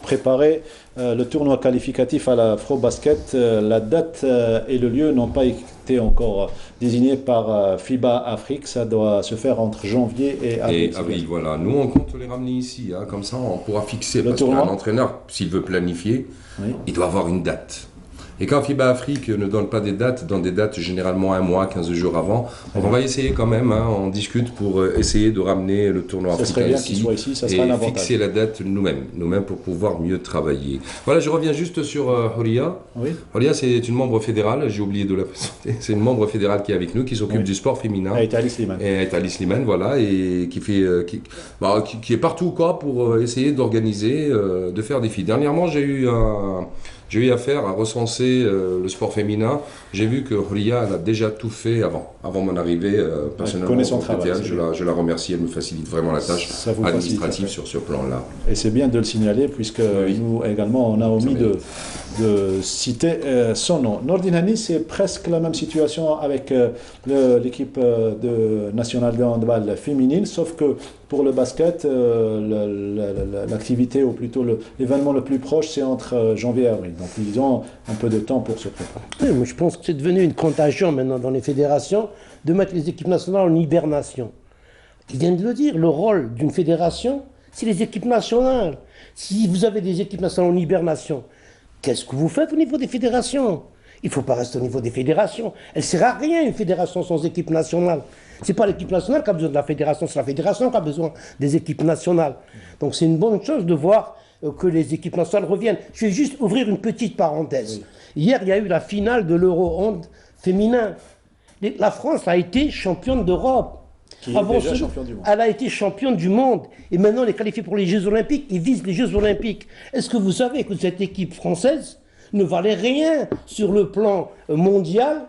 Préparer le tournoi qualificatif à l'Afrobasket, la date et le lieu n'ont pas été encore désignés par FIBA Afrique, ça doit se faire entre janvier et avril. Et avril, voilà. Nous on compte les ramener ici, hein, comme ça on pourra fixer, parce qu'un entraîneur, s'il veut planifier, il doit avoir une date. Et quand FIBA Afrique ne donne pas des dates, donne des dates généralement 1 mois, 15 jours avant, on va essayer quand même, hein, on discute pour essayer de ramener le tournoi africain ici, ça serait et fixer la date nous-mêmes pour pouvoir mieux travailler. Voilà, je reviens juste sur Horia. Oui. Horia, c'est une membre fédérale, j'ai oublié de la présenter, c'est une membre fédérale qui est avec nous, qui s'occupe du sport féminin. Et Tali Slimane. Et Tali Slimane, voilà, et qui est partout quoi, pour essayer d'organiser, de faire des filles. Dernièrement, j'ai eu affaire à recenser le sport féminin. J'ai vu que Horia a déjà tout fait avant mon arrivée. Personnellement, son travail, je la remercie, elle me facilite vraiment la tâche administrative sur ce plan-là. Et c'est bien de le signaler, puisque nous également, on a omis de citer son nom. Nordine Hani, c'est presque la même situation avec l'équipe nationale de handball féminine, sauf que pour le basket, l'activité, ou plutôt l'événement le plus proche, c'est entre janvier et avril. Donc ils ont un peu de temps pour se préparer. Oui, mais je pense que c'est devenu une contagion maintenant dans les fédérations de mettre les équipes nationales en hibernation. Ils viennent de le dire, le rôle d'une fédération, c'est les équipes nationales. Si vous avez des équipes nationales en hibernation, qu'est-ce que vous faites au niveau des fédérations? Il ne faut pas rester au niveau des fédérations. Elle ne sert à rien, une fédération sans équipe nationale. Ce n'est pas l'équipe nationale qui a besoin de la fédération, c'est la fédération qui a besoin des équipes nationales. Donc c'est une bonne chose de voir que les équipes nationales reviennent. Je vais juste ouvrir une petite parenthèse. Oui. Hier, il y a eu la finale de l'Euro-Hand féminin. La France a été championne d'Europe. Elle a été championne du monde. Et maintenant, elle est qualifiée pour les Jeux Olympiques. Ils visent les Jeux Olympiques. Est-ce que vous savez que cette équipe française ne valait rien sur le plan mondial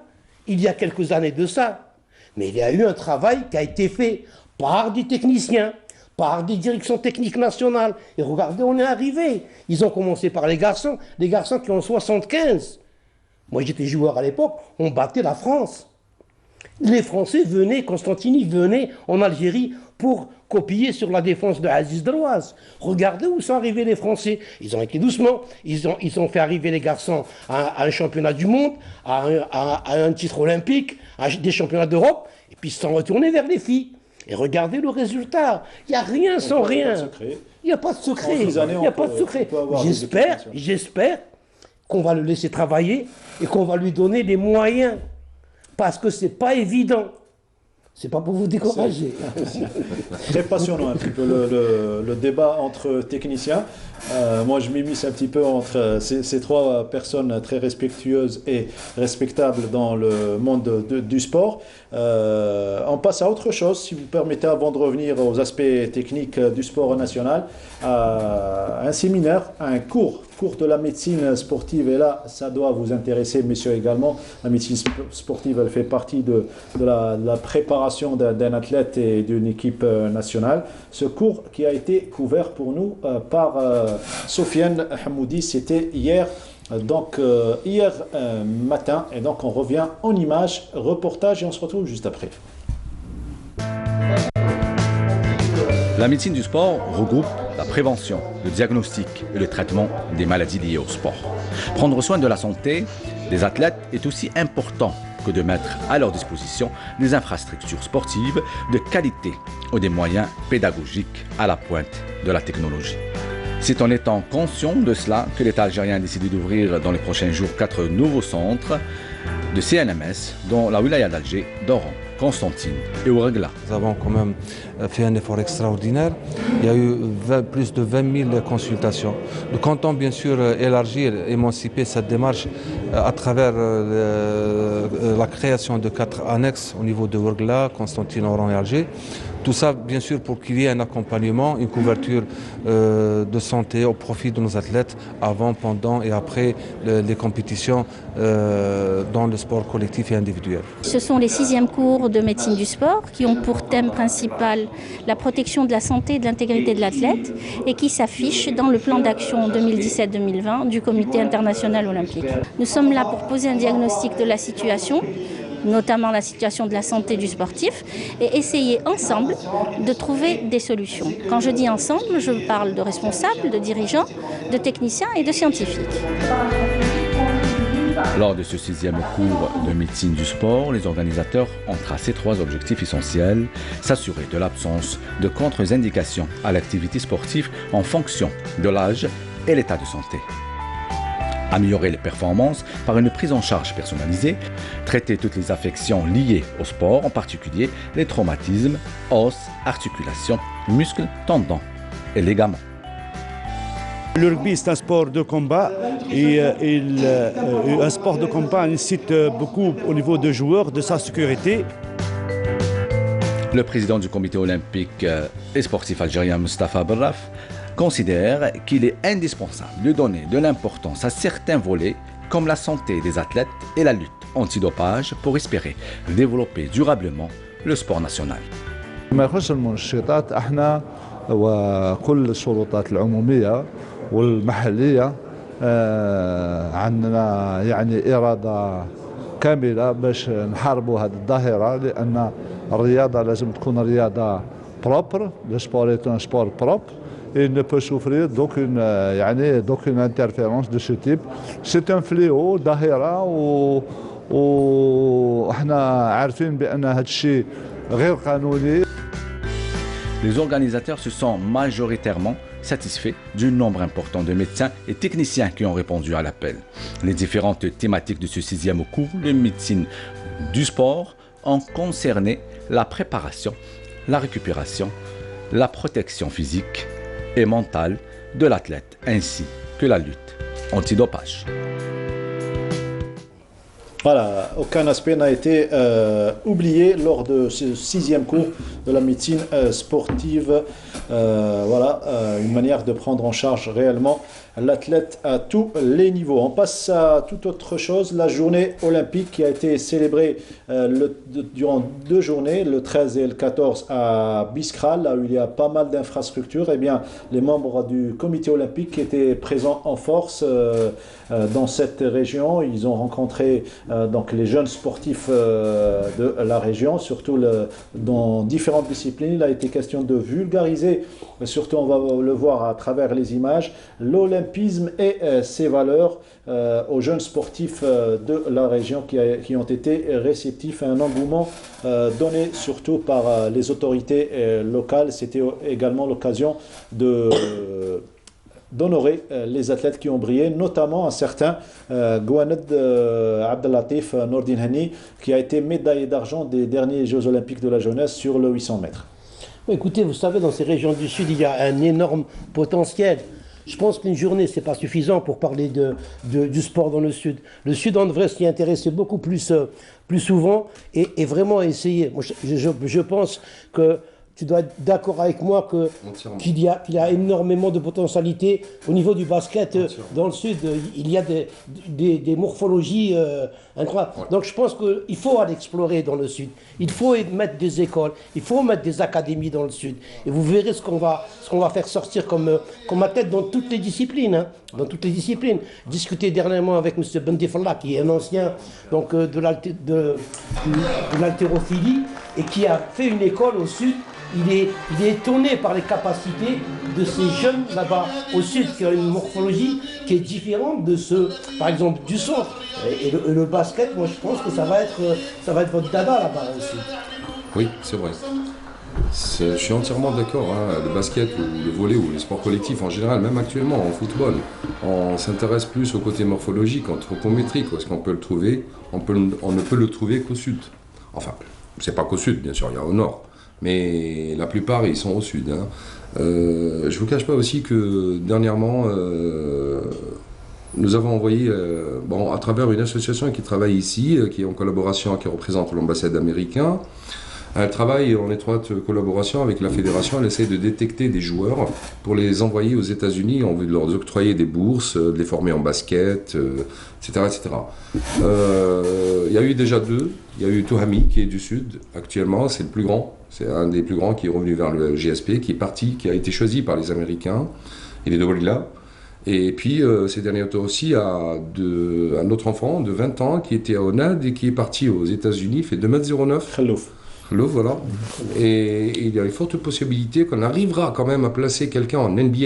il y a quelques années de ça? Mais il y a eu un travail qui a été fait par des techniciens, par des directions techniques nationales. Et regardez, on est arrivé. Ils ont commencé par les garçons qui ont 75. Moi, j'étais joueur à l'époque, on battait la France. Les Français venaient, Constantini venait en Algérie pour copier sur la défense de Aziz Drouaz. Regardez où sont arrivés les Français. Ils ont été doucement, ils ont fait arriver les garçons à un championnat du monde, à un titre olympique, à des championnats d'Europe, et puis ils se sont retournés vers les filles. Et regardez le résultat. Il n'y a rien sans rien. Il n'y a pas de secret. Il n'y a pas de secret. J'espère qu'on va le laisser travailler et qu'on va lui donner des moyens. Parce que c'est pas évident. C'est pas pour vous décourager. Très passionnant un petit peu le débat entre techniciens. Moi, je m'immisce un petit peu entre ces trois personnes très respectueuses et respectables dans le monde du sport. On passe à autre chose, si vous permettez, avant de revenir aux aspects techniques du sport national. Un séminaire, un cours de la médecine sportive, et là ça doit vous intéresser, messieurs, également. La médecine sportive, elle fait partie de la préparation d'un athlète et d'une équipe nationale. Ce cours qui a été couvert pour nous par Sofiane Hamoudi, c'était hier. Donc hier matin, et donc on revient en images, reportage, et on se retrouve juste après. La médecine du sport regroupe la prévention, le diagnostic et le traitement des maladies liées au sport. Prendre soin de la santé des athlètes est aussi important que de mettre à leur disposition des infrastructures sportives de qualité ou des moyens pédagogiques à la pointe de la technologie. C'est en étant conscient de cela que l'État algérien a décidé d'ouvrir dans les prochains jours 4 nouveaux centres de CNMS, dont la wilaya d'Alger, d'Oran, Constantine et Ouargla. Nous avons quand même fait un effort extraordinaire. Il y a eu plus de 20 000 consultations. Nous comptons bien sûr élargir, émanciper cette démarche à travers la création de 4 annexes au niveau de Ouargla, Constantine, Oran et Alger. Tout ça, bien sûr, pour qu'il y ait un accompagnement, une couverture de santé au profit de nos athlètes avant, pendant et après les compétitions dans le sport collectif et individuel. Ce sont les 6e cours de médecine du sport qui ont pour thème principal la protection de la santé et de l'intégrité de l'athlète et qui s'affichent dans le plan d'action 2017-2020 du Comité international olympique. Nous sommes là pour poser un diagnostic de la situation, notamment la situation de la santé du sportif, et essayer ensemble de trouver des solutions. Quand je dis ensemble, je parle de responsables, de dirigeants, de techniciens et de scientifiques. Lors de ce 6e cours de médecine du sport, les organisateurs ont tracé 3 objectifs essentiels: s'assurer de l'absence de contre-indications à l'activité sportive en fonction de l'âge et l'état de santé, améliorer les performances par une prise en charge personnalisée, traiter toutes les affections liées au sport, en particulier les traumatismes, os, articulations, muscles, tendons et ligaments. Le rugby, c'est un sport de combat et un sport de combat nécessite beaucoup au niveau des joueurs, de sa sécurité. Le président du comité olympique et sportif algérien, Moustapha Berraf, considère qu'il est indispensable de donner de l'importance à certains volets comme la santé des athlètes et la lutte antidopage pour espérer développer durablement le sport national. وكل السلطات العمومية والمحلية عندنا يعني إرادة كاملة باش نحاربوا هذه الظاهرة، لأن الرياضة لازم تكون رياضة propre, le sport est un sport propre, et ne peut souffrir d'aucune interférence de ce type. C'est un fléau, ظاهرة وإحنا عارفين بأن هذا الشيء غير قانوني. Les organisateurs se sont majoritairement satisfaits du nombre important de médecins et techniciens qui ont répondu à l'appel. Les différentes thématiques de ce 6e cours de médecine du sport ont concerné la préparation, la récupération, la protection physique et mentale de l'athlète ainsi que la lutte antidopage. Voilà, aucun aspect n'a été oublié lors de ce 6e cours de la médecine sportive. Une manière de prendre en charge réellement l'athlète à tous les niveaux. On passe à toute autre chose, la journée olympique qui a été célébrée durant 2 journées, le 13 et le 14 à Biskra, là où il y a pas mal d'infrastructures. Eh bien, les membres du comité olympique qui étaient présents en force dans cette région, ils ont rencontré donc les jeunes sportifs de la région, surtout dans différentes disciplines. Il a été question de vulgariser, surtout on va le voir à travers les images, l'olympisme et ses valeurs aux jeunes sportifs de la région qui ont été réceptifs à un engouement donné surtout par les autorités locales. C'était également l'occasion d'honorer les athlètes qui ont brillé, notamment un certain Gouaned Abdellatif Nordin Hani, qui a été médaillé d'argent des derniers Jeux Olympiques de la jeunesse sur le 800 mètres. Écoutez, vous savez, dans ces régions du Sud, il y a un énorme potentiel. Je pense qu'une journée, ce n'est pas suffisant pour parler du sport dans le Sud. Le Sud, on devrait s'y intéresser beaucoup plus souvent et vraiment essayer. Moi, je pense que tu dois être d'accord avec moi qu'il y a énormément de potentialité au niveau du basket dans le Sud. Il y a des morphologies incroyables. Ouais. Donc je pense qu'il faut aller explorer dans le Sud. Il faut mettre des écoles, il faut mettre des académies dans le Sud. Et vous verrez ce qu'on va faire sortir comme athlète dans toutes les disciplines. Hein, dans toutes les disciplines. Discuté dernièrement avec M. Bendifallah, qui est un ancien donc, de l'haltérophilie et qui a fait une école au Sud. Il est étonné par les capacités de ces jeunes là-bas au Sud qui ont une morphologie qui est différente de ceux, par exemple, du centre. Et le basket, moi je pense que ça va être votre dada là-bas au Sud. Oui, c'est vrai. Je suis entièrement d'accord. Hein. Le basket, le volley ou les sports collectifs en général, même actuellement en football, on s'intéresse plus au côté morphologique, anthropométrique, parce qu'on peut le trouver, on ne peut le trouver qu'au Sud. Enfin, c'est pas qu'au Sud, bien sûr, il y a au Nord. Mais la plupart, ils sont au Sud. Hein. Je ne vous cache pas aussi que dernièrement, nous avons envoyé, à travers une association qui travaille ici, qui est en collaboration, qui représente l'ambassade américaine, elle travaille en étroite collaboration avec la fédération. Elle essaie de détecter des joueurs pour les envoyer aux États-Unis. On veut leur octroyer des bourses, de les former en basket, etc. etc. Il y a eu déjà 2. Il y a eu Touhami qui est du Sud actuellement, c'est le plus grand. C'est un des plus grands qui est revenu vers le GSP, qui est parti, qui a été choisi par les Américains. Il est de Walila. Et puis, ces derniers temps aussi, un autre enfant de 20 ans qui était à ONAD et qui est parti aux États-Unis, fait 2,09 m. Khallouf, voilà. Et il y a une forte possibilité qu'on arrivera quand même à placer quelqu'un en NBA.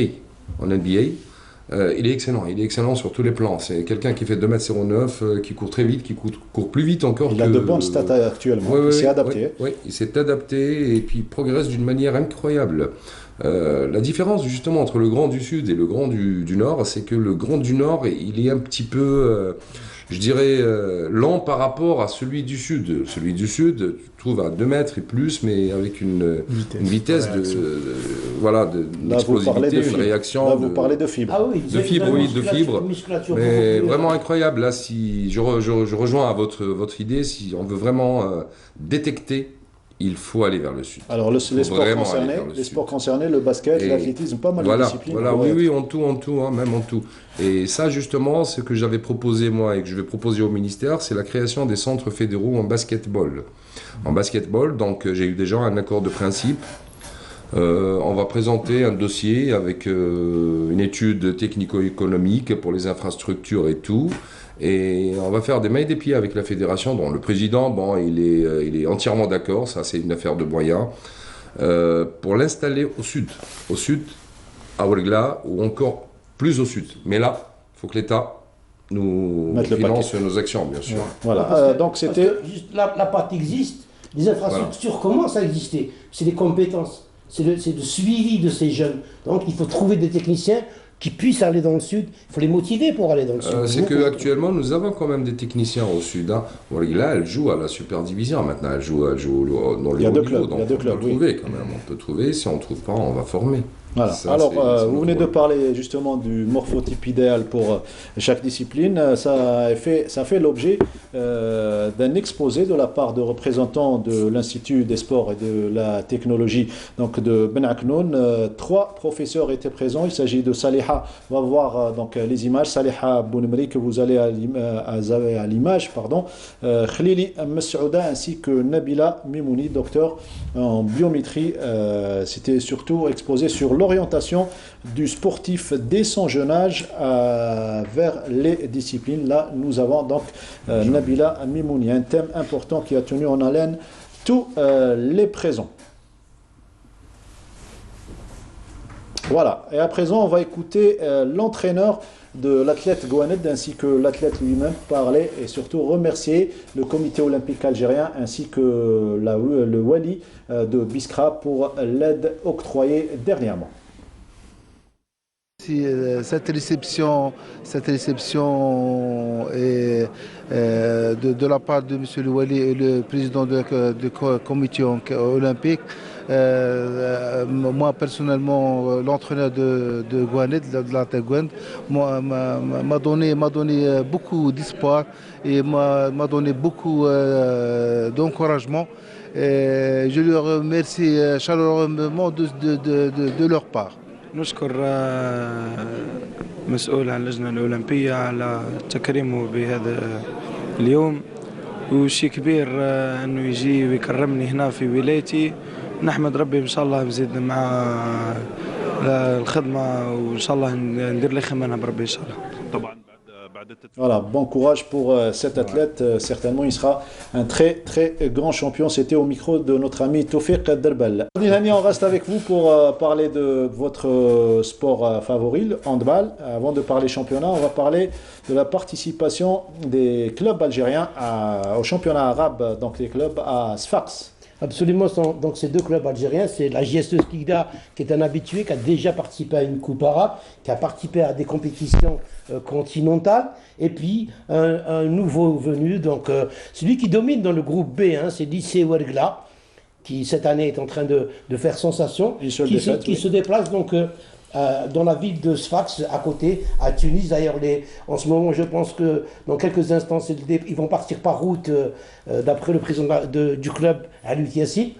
Il est excellent sur tous les plans. C'est quelqu'un qui fait 2,09 m, qui court très vite, qui court plus vite encore. Il a de bonnes stats actuellement, il s'est adapté. Oui, il s'est adapté et puis il progresse d'une manière incroyable. La différence justement entre le grand du Sud et le grand du Nord, c'est que le grand du Nord, il est un petit peu, je dirais, lent par rapport à celui du Sud. Celui du Sud, tu trouves à 2 mètres et plus, mais avec une vitesse d'explosivité, une réaction. Là, vous parlez de fibres. Ah oui, de fibres. Mais vraiment incroyable. Là, si je rejoins à votre idée, si on veut vraiment détecter, il faut aller vers le Sud. Alors, les sports concernés, le basket, l'athlétisme, pas mal de disciplines. Voilà, oui, en tout, hein, même en tout. Et ça, justement, ce que j'avais proposé, moi, et que je vais proposer au ministère, c'est la création des centres fédéraux en basketball. En basketball, donc, j'ai eu déjà un accord de principe. On va présenter un dossier avec une étude technico-économique pour les infrastructures et tout. Et on va faire des mains et des pieds avec la fédération, dont le président, il est entièrement d'accord, ça c'est une affaire de moyens. pour l'installer au sud, à Ouargla, ou encore plus au sud. Mais là, il faut que l'État nous finance nos actions, bien sûr. Voilà, donc c'était... La pâte existe, les infrastructures commencent à exister, c'est les compétences, c'est le suivi de ces jeunes. Donc il faut trouver des techniciens qui puissent aller dans le sud, il faut les motiver pour aller dans le sud. C'est qu'actuellement, nous avons quand même des techniciens au sud. Hein. Là, elle joue à la super division maintenant, elle joue dans les hauts niveaux. Donc on peut trouver quand même, on peut trouver, si on ne trouve pas, on va former. Voilà. Ça, alors, vous venez de parler justement du morphotype idéal pour chaque discipline. Ça fait l'objet d'un exposé de la part de représentants de l'Institut des sports et de la technologie donc de Ben Aknoun. 3 professeurs étaient présents. Il s'agit de Saliha. On va voir donc les images. Saliha Bounmri que vous allez à l'image, pardon. Khlili Messouda ainsi que Nabila Mimouni, docteur en biométrie. C'était surtout exposé sur l'orientation du sportif dès son jeune âge vers les disciplines. Là, nous avons donc Nabila Mimouni, un thème important qui a tenu en haleine tous les présents. Voilà, et à présent, on va écouter l'entraîneur de l'athlète Gouaned ainsi que l'athlète lui-même parler et surtout remercier le comité olympique algérien ainsi que le Wali de Biskra pour l'aide octroyée dernièrement. Cette réception est de la part de M. le Wali et le président du comité olympique. Moi personnellement, l'entraîneur de Gouaned, de la Gouaned, m'a donné beaucoup d'espoir et m'a donné beaucoup d'encouragement. Je lui remercie chaleureusement de leur part. نشكر مسؤول عن اللجنة الأولمبية على تكريمه بهذا اليوم وشي كبير أنه يجي ويكرمني هنا في ولايتي. نحمد ربي إن شاء الله نزيد مع الخدمة وإن شاء الله ندير لي خدمة بربي إن شاء الله. طبعا Voilà, bon courage pour cet athlète. Certainement, il sera un très très grand champion. C'était au micro de notre ami Toufiq Derbel. On reste avec vous pour parler de votre sport favori, le handball. Avant de parler championnat, on va parler de la participation des clubs algériens au championnat arabe, donc les clubs à Sfax. Absolument, donc ces 2 clubs algériens, c'est la JSE Skikda qui est un habitué, qui a déjà participé à une coupe arabe, qui a participé à des compétitions continentales, et puis un nouveau venu, donc celui qui domine dans le groupe B, hein, c'est lycée Ouargla, qui cette année est en train de faire sensation, qui se déplace donc dans la ville de Sfax, à côté, à Tunis. D'ailleurs, en ce moment, je pense que dans quelques instants, ils vont partir par route, d'après le président du club, Alut Yassi,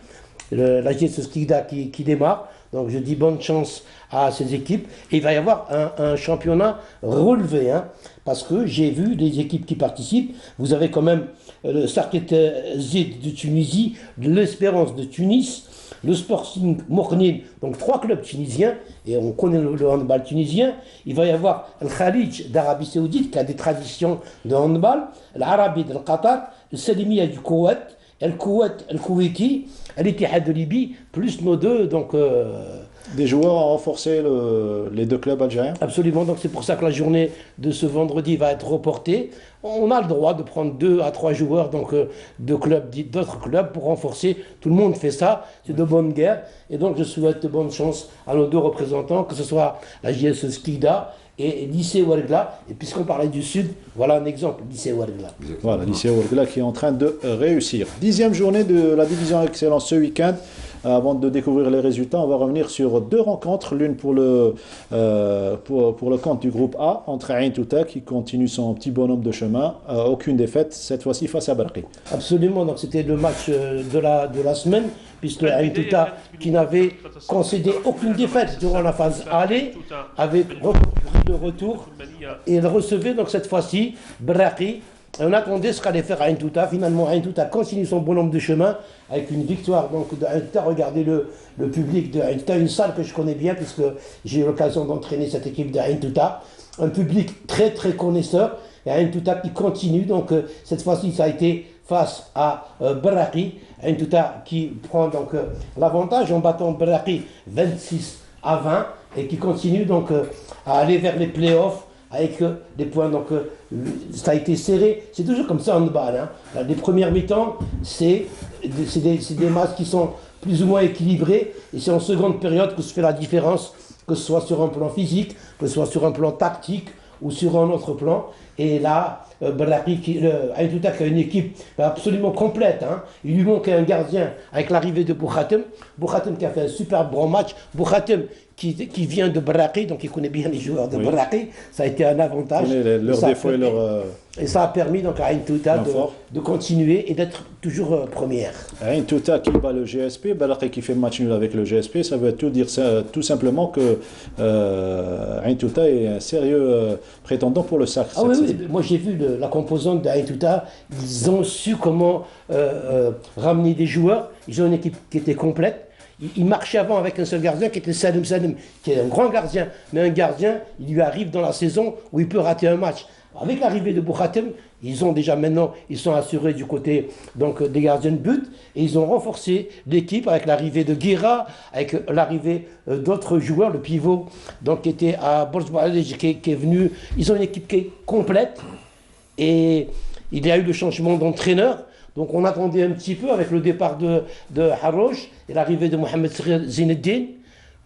la JSE Skikda qui démarre. Donc je dis bonne chance à ces équipes. Et il va y avoir un championnat relevé, hein, parce que j'ai vu les équipes qui participent. Vous avez quand même le Sarket Zid de Tunisie, l'Espérance de Tunis, le Sporting Mournine, donc 3 clubs tunisiens, et on connaît le handball tunisien. Il va y avoir le Khalij d'Arabie Saoudite, qui a des traditions de handball, l'Arabie de Qatar, le Salimia du Koweït, El Koweït, El Koweïti, l'Ittihad de Libye, plus nos 2, donc... Des joueurs ont renforcé les 2 clubs algériens. Absolument, donc c'est pour ça que la journée de ce vendredi va être reportée. On a le droit de prendre 2 à 3 joueurs donc d'autres clubs pour renforcer. Tout le monde fait ça, c'est de bonne guerre. Et donc je souhaite bonne chance à nos 2 représentants, que ce soit la JSE Skikda et lycée Ouargla. Et puisqu'on parlait du Sud, voilà un exemple, lycée Ouargla. Voilà, lycée Ouargla qui est en train de réussir. 10e journée de la division excellence ce week-end. Avant de découvrir les résultats, on va revenir sur 2 rencontres, l'une pour le compte du groupe A, entre Ain Touta qui continue son petit bonhomme de chemin, aucune défaite, cette fois-ci face à Barqi. Absolument, donc c'était le match de la semaine, puisque Ain Touta, qui n'avait concédé aucune défaite durant la phase aller, avait repris le retour, et il recevait donc cette fois-ci Barqi. On attendait ce qu'allait faire Ain Touta. Finalement, Ain Touta continue son bonhomme de chemin avec une victoire donc de Ain Touta. Regardez le public de Ain Touta, une salle que je connais bien puisque j'ai eu l'occasion d'entraîner cette équipe de Ain Touta. Un public très très connaisseur et Ain Touta qui continue. Donc cette fois-ci, ça a été face à Berraqi. Ain Touta qui prend donc l'avantage en battant Berraqi 26-20 et qui continue donc à aller vers les playoffs avec des points. Donc ça a été serré. C'est toujours comme ça en handball. Hein. Les premières mi-temps, c'est des matchs qui sont plus ou moins équilibrés. Et c'est en seconde période que se fait la différence, que ce soit sur un plan physique, que ce soit sur un plan tactique ou sur un autre plan. Et là, Berraqi, Ain Touta qui a une équipe absolument complète. Hein. Il lui manquait un gardien avec l'arrivée de Bouhatem. Bouhatem qui a fait un super bon match. Bouhatem qui vient de Berraqi, donc il connaît bien les joueurs de Berraqi. Ça a été un avantage. Leurs défauts et leurs... Et ça a permis donc à Ain Touta de continuer et d'être toujours première. Ain Touta qui bat le GSP, Berraqi qui fait match nul avec le GSP, ça veut tout dire tout simplement que Ain Touta est un sérieux prétendant pour le sacre. Ah oui, moi j'ai vu la composante d'Ain Touta, ils ont su comment ramener des joueurs, ils ont une équipe qui était complète. Il marchait avant avec un seul gardien qui était Salim Salim, qui est un grand gardien. Mais un gardien, il lui arrive dans la saison où il peut rater un match. Avec l'arrivée de Bouhatem, ils ont déjà maintenant, ils sont assurés du côté donc, des gardiens de but. Et ils ont renforcé l'équipe avec l'arrivée de Guira, avec l'arrivée d'autres joueurs, le pivot donc, qui était à Borj-Boualej, qui est venu. Ils ont une équipe qui est complète. Et il y a eu le changement d'entraîneur. Donc on attendait un petit peu avec le départ de Harouche et l'arrivée de Mohamed Zineddine.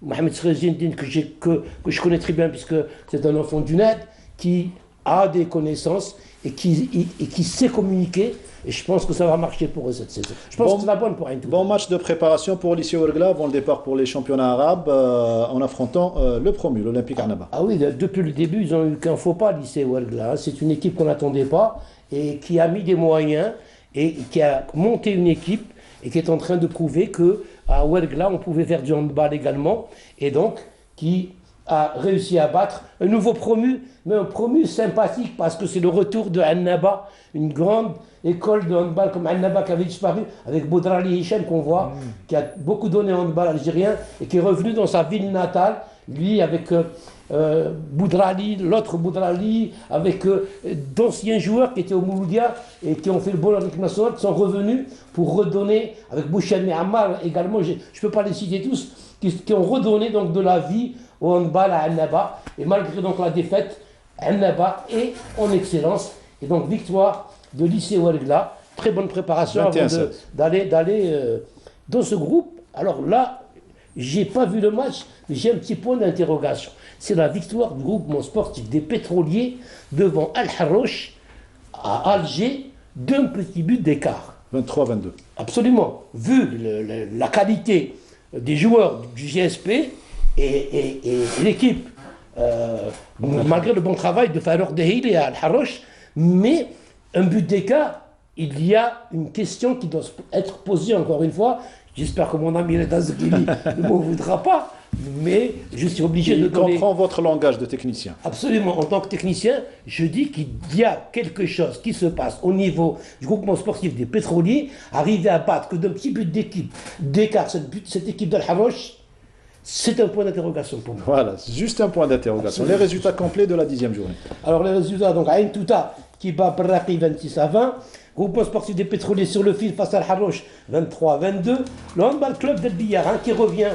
Mohamed Zineddine que je connais très bien puisque c'est un enfant du net qui a des connaissances et qui sait communiquer. Et je pense que ça va marcher pour eux cette saison. Je pense que c'est la bonne pour Ain Touta. Bon match de préparation pour l'Issy Ouargla avant le départ pour les championnats arabes en affrontant le promu, l'Olympique Annaba. Ah oui, depuis le début, ils n'ont eu qu'un faux pas, l'Issy Ouargla. C'est une équipe qu'on n'attendait pas et qui a mis des moyens et qui a monté une équipe et qui est en train de prouver qu'à Ouargla, on pouvait faire du handball également, et donc qui a réussi à battre un nouveau promu, mais un promu sympathique parce que c'est le retour de Annaba, une grande école de handball comme Annaba qui avait disparu, avec Boudrali Hichem qu'on voit, qui a beaucoup donné au handball algérien et qui est revenu dans sa ville natale, lui avec Boudrali, l'autre Boudrali, avec d'anciens joueurs qui étaient au Mouloudia et qui ont fait le bon en équipe nationale, qui sont revenus pour redonner, avec Bouchani Ammar également, je ne peux pas les citer tous, qui ont redonné donc de la vie au handball à Annaba. Et malgré donc la défaite, Annaba est en excellence. Et donc victoire de l'Issy Ouargla, très bonne préparation avant d'aller dans ce groupe. Alors là, j'ai pas vu le match, mais j'ai un petit point d'interrogation. C'est la victoire du groupement sportif des pétroliers devant Al-Harouch à Alger d'un petit but d'écart. 23-22. Absolument. Vu la qualité des joueurs du GSP et l'équipe, malgré le bon travail de Farouk Dehil et Al-Harouch, mais un but d'écart, il y a une question qui doit être posée encore une fois. J'espère que mon ami Reda Zghili ne m'en voudra pas, mais je suis obligé de donner... Il comprend votre langage de technicien. Absolument. En tant que technicien, je dis qu'il y a quelque chose qui se passe au niveau du groupement sportif des pétroliers, arriver à battre que d'un petit but d'écart cette équipe d'Al-Harouch, c'est un point d'interrogation pour moi. Voilà, juste un point d'interrogation. Les résultats complets de la 10e journée. Alors les résultats, donc Ain Touta qui bat Berraqi 26-20. Groupement sportif des pétroliers sur le fil face à Al-Harouch 23-22. Le handball club d'El Biyar qui revient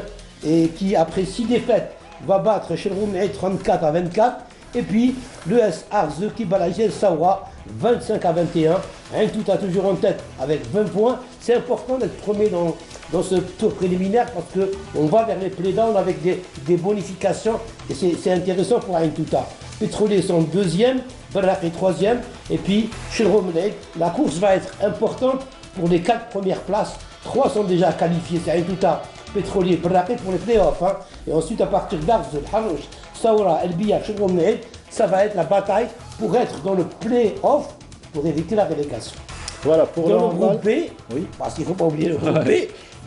et qui après 6 défaites va battre chez le Roumei 34-24. Et puis le S Arze qui bat la GS Saoura 25-21. Ain Touta toujours en tête avec 20 points. C'est important d'être premier dans ce tour préliminaire parce qu'on va vers les playdowns avec des bonifications et c'est intéressant pour Ain Touta. Pétroliers sont deuxième, Berraqi troisième, et puis chez le Roumei, la course va être importante pour les 4 premières places. 3 sont déjà qualifiés, c'est Ain Touta, Pétrolier, Berraqi pour les playoffs. Hein. Et ensuite à partir d'Arz, Harouch, Saoura, El Biyar, chez le Roumei, ça va être la bataille pour être dans le play-off pour éviter la relégation. Voilà, pour le groupe B, oui. Parce qu'il ne faut pas oublier le groupe B,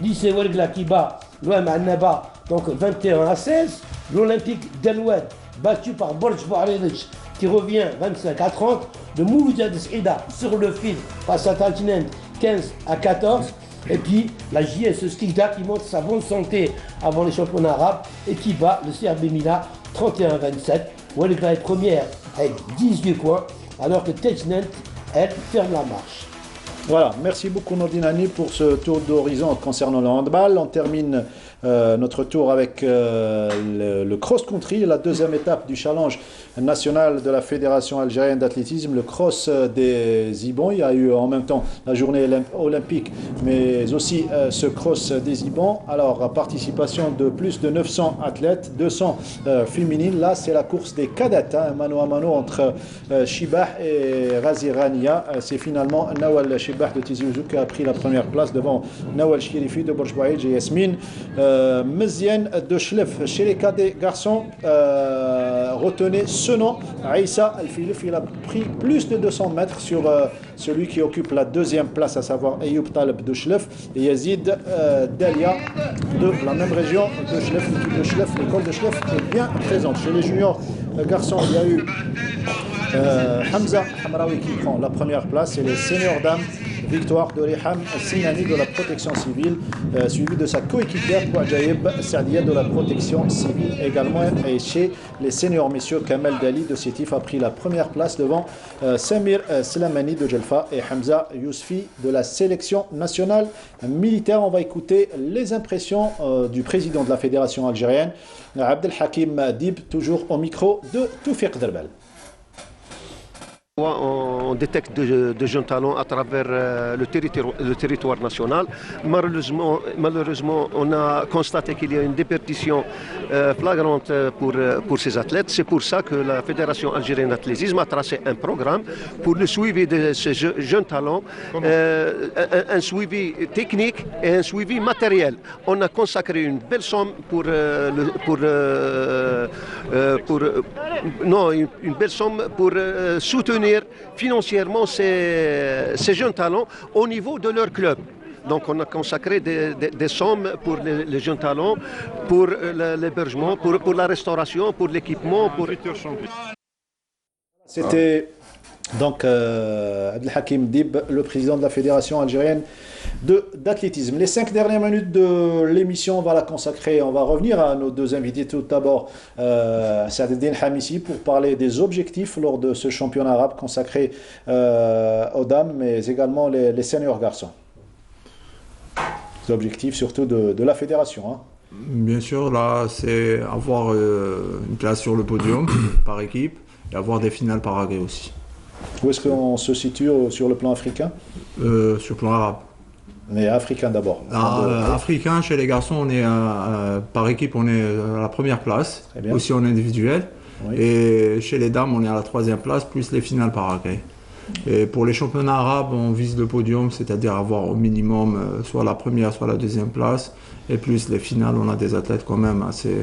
l'Issy Ouargla qui bat l'OM Annaba, donc 21-16, l'Olympique d'El-Oued battu par Borj Boualej qui revient 25-30, le Mouloudia de Saïda sur le fil face à Tajnen 15-14, et puis la JS Skikda qui montre sa bonne santé avant les championnats arabes et qui bat le CRB Mina 31-27. Ouargla est première avec 18 points, alors que Tajnen, elle, ferme la marche. Voilà, merci beaucoup Nordine Hani pour ce tour d'horizon concernant le handball. On termine notre tour avec le cross-country, la deuxième étape du challenge national de la Fédération algérienne d'athlétisme, le cross des Zibons. Il y a eu en même temps la journée olympique, mais aussi ce cross des Zibons. Alors, participation de plus de 900 athlètes, 200 féminines. Là, c'est la course des cadettes, hein, mano à mano entre Shibah et Razi Rania. C'est finalement Nawal Shibah de Tizi Ouzou qui a pris la première place devant Nawal Chirifi de Borj Bouaïdj et Yasmine Meziane de Chlef. Chez les cadets garçons, retenez ce nom, Aïssa Al-Filif. Il a pris plus de 200 mètres sur celui qui occupe la deuxième place, à savoir Ayoub Taleb de Chlef et Yazid Dalia de la même région de Chlef. L'équipe de Chlef, l'école de Chlef est bien présente. Chez les juniors garçons, il y a eu Hamza Hamraoui qui prend la première place et les seniors dames, victoire de Riham Sinani de la protection civile, suivi de sa coéquipière Kouadjaïb Saadia de la protection civile également. Et chez les seniors messieurs, Kamel Dali de Sétif a pris la première place devant Samir Slamani de Jelfa et Hamza Yousfi de la sélection nationale militaire. On va écouter les impressions du président de la fédération algérienne, Abdelhakim Dib, toujours au micro de Toufiq Derbel. On détecte de jeunes talents à travers le territoire national. Malheureusement, on a constaté qu'il y a une déperdition flagrante pour ces athlètes. C'est pour ça que la Fédération algérienne d'athlétisme a tracé un programme pour le suivi de ces jeunes talents, un suivi technique et un suivi matériel. On a consacré une belle somme pour soutenir financièrement ces jeunes talents au niveau de leur club. Donc on a consacré des sommes pour les jeunes talents, pour l'hébergement, pour la restauration, pour l'équipement. C'était donc Abdelhakim Dib, le président de la Fédération algérienne d'athlétisme. Les 5 dernières minutes de l'émission, on va la consacrer, on va revenir à nos deux invités. Tout d'abord, Saadetdine Hamissi pour parler des objectifs lors de ce championnat arabe consacré aux dames, mais également les seniors garçons. Les objectifs surtout de la fédération. Hein. Bien sûr, là, c'est avoir une place sur le podium par équipe et avoir des finales par agrès aussi. Où est-ce qu'on se situe sur le plan africain? Sur le plan arabe. Mais africain d'abord. Africain, chez les garçons, on est par équipe, on est à la première place, aussi en individuel. Oui. Et chez les dames, on est à la 3e place, plus les finales par agrès. Et pour les championnats arabes, on vise le podium, c'est-à-dire avoir au minimum soit la première, soit la 2e place. Et plus les finales, on a des athlètes quand même assez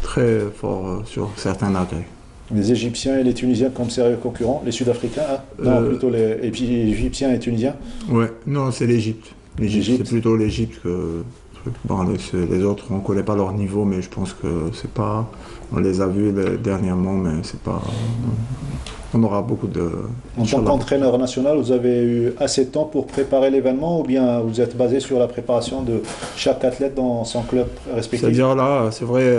très forts sur certains agrès. Les Égyptiens et les Tunisiens comme sérieux concurrents, les Sud-Africains, non, plutôt les Égyptiens et Tunisiens. Ouais, non, c'est l'Égypte. C'est plutôt l'Égypte que bon, les autres, on ne connaît pas leur niveau, mais je pense que c'est pas. On les a vus dernièrement, mais c'est pas. On aura beaucoup de. En tant qu'entraîneur national, vous avez eu assez de temps pour préparer l'événement ou bien vous êtes basé sur la préparation de chaque athlète dans son club respectif? C'est-à-dire là, c'est vrai,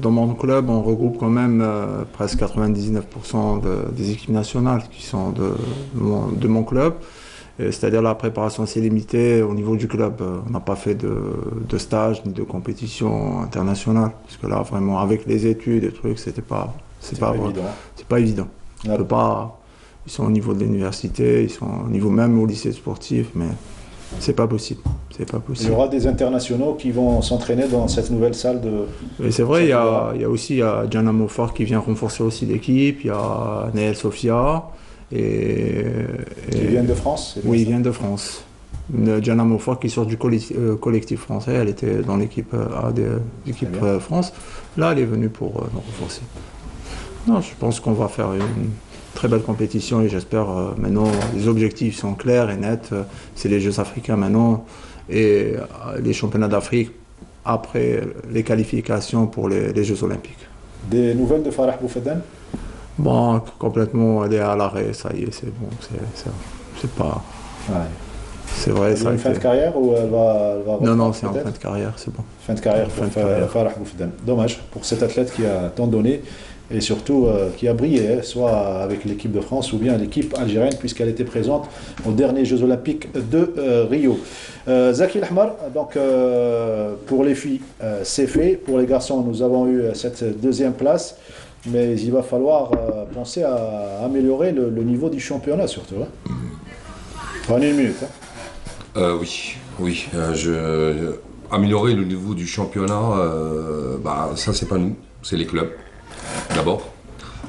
dans mon club, on regroupe quand même presque 99% des équipes nationales qui sont de mon club. C'est-à-dire la préparation c'est limité au niveau du club. On n'a pas fait de stage ni de compétition internationale. Parce que là, vraiment, avec les études et trucs, c'est pas évident. On peut pas, ils sont au niveau de l'université, ils sont au niveau même au lycée sportif, mais c'est pas possible. Il y aura des internationaux qui vont s'entraîner dans cette nouvelle salle de. Et c'est vrai, il y a aussi Jana Moufar qui vient renforcer aussi l'équipe, il y a Neel Sofia. Ils viennent de France? Oui, ils viennent de France. Jana Moufar qui sort du collectif français, elle était dans l'équipe A de l'équipe France. Là, elle est venue pour nous renforcer. Non, je pense qu'on va faire une très belle compétition et j'espère maintenant les objectifs sont clairs et nets. C'est les Jeux africains maintenant et les championnats d'Afrique après les qualifications pour les Jeux olympiques. Des nouvelles de Farah Boufadan? Bon, complètement, elle est à l'arrêt, ça y est, c'est bon, c'est pas... Ouais. C'est vrai, elle ça a une fin de carrière ou elle va Non, c'est en fin de carrière, c'est bon. Fin de carrière pour Farah Boufadan. Dommage pour cet athlète qui a tant donné et surtout qui a brillé, soit avec l'équipe de France ou bien l'équipe algérienne, puisqu'elle était présente aux derniers Jeux Olympiques de Rio. Zaki Lahmar, donc pour les filles, c'est fait. Pour les garçons, nous avons eu cette deuxième place. Mais il va falloir penser à améliorer le niveau du championnat surtout. Hein. Prenez une minute. Hein. Oui. Améliorer le niveau du championnat, ça c'est pas nous, c'est les clubs d'abord.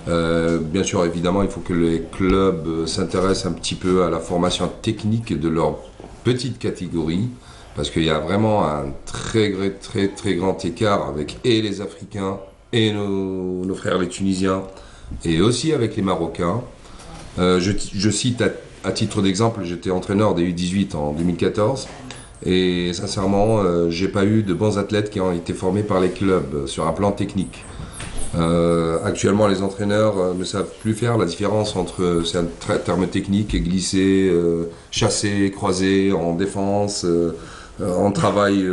Bien sûr, évidemment, il faut que les clubs s'intéressent un petit peu à la formation technique de leur petite catégorie, parce qu'il y a vraiment un très grand écart avec et les Africains et nos frères les Tunisiens, et aussi avec les Marocains. Je cite à titre d'exemple, j'étais entraîneur des U18 en 2014, et sincèrement, j'ai pas eu de bons athlètes qui ont été formés par les clubs sur un plan technique. Actuellement, les entraîneurs ne savent plus faire la différence entre, c'est un terme technique, glisser, chasser, croiser, en défense, en travail,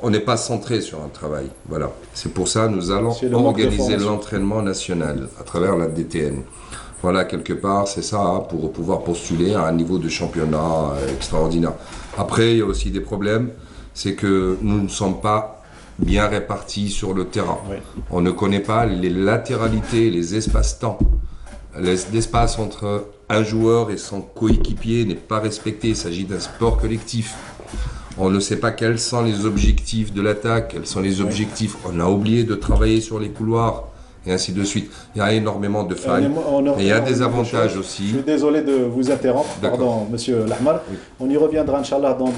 on n'est pas centré sur un travail, voilà. C'est pour ça que nous allons organiser l'entraînement national à travers la DTN. Voilà, quelque part, c'est ça, hein, pour pouvoir postuler à un niveau de championnat extraordinaire. Après, il y a aussi des problèmes, c'est que nous ne sommes pas bien répartis sur le terrain. Oui. On ne connaît pas les latéralités, les espaces-temps. L'espace entre un joueur et son coéquipier n'est pas respecté, il s'agit d'un sport collectif. On ne sait pas quels sont les objectifs de l'attaque, quels sont les objectifs. On a oublié de travailler sur les couloirs et ainsi de suite. Il y a énormément de failles. Et il y a des avantages aussi. Je suis désolé de vous interrompre, pardon, monsieur Lahmar. Oui. On y reviendra, Inch'Allah, dans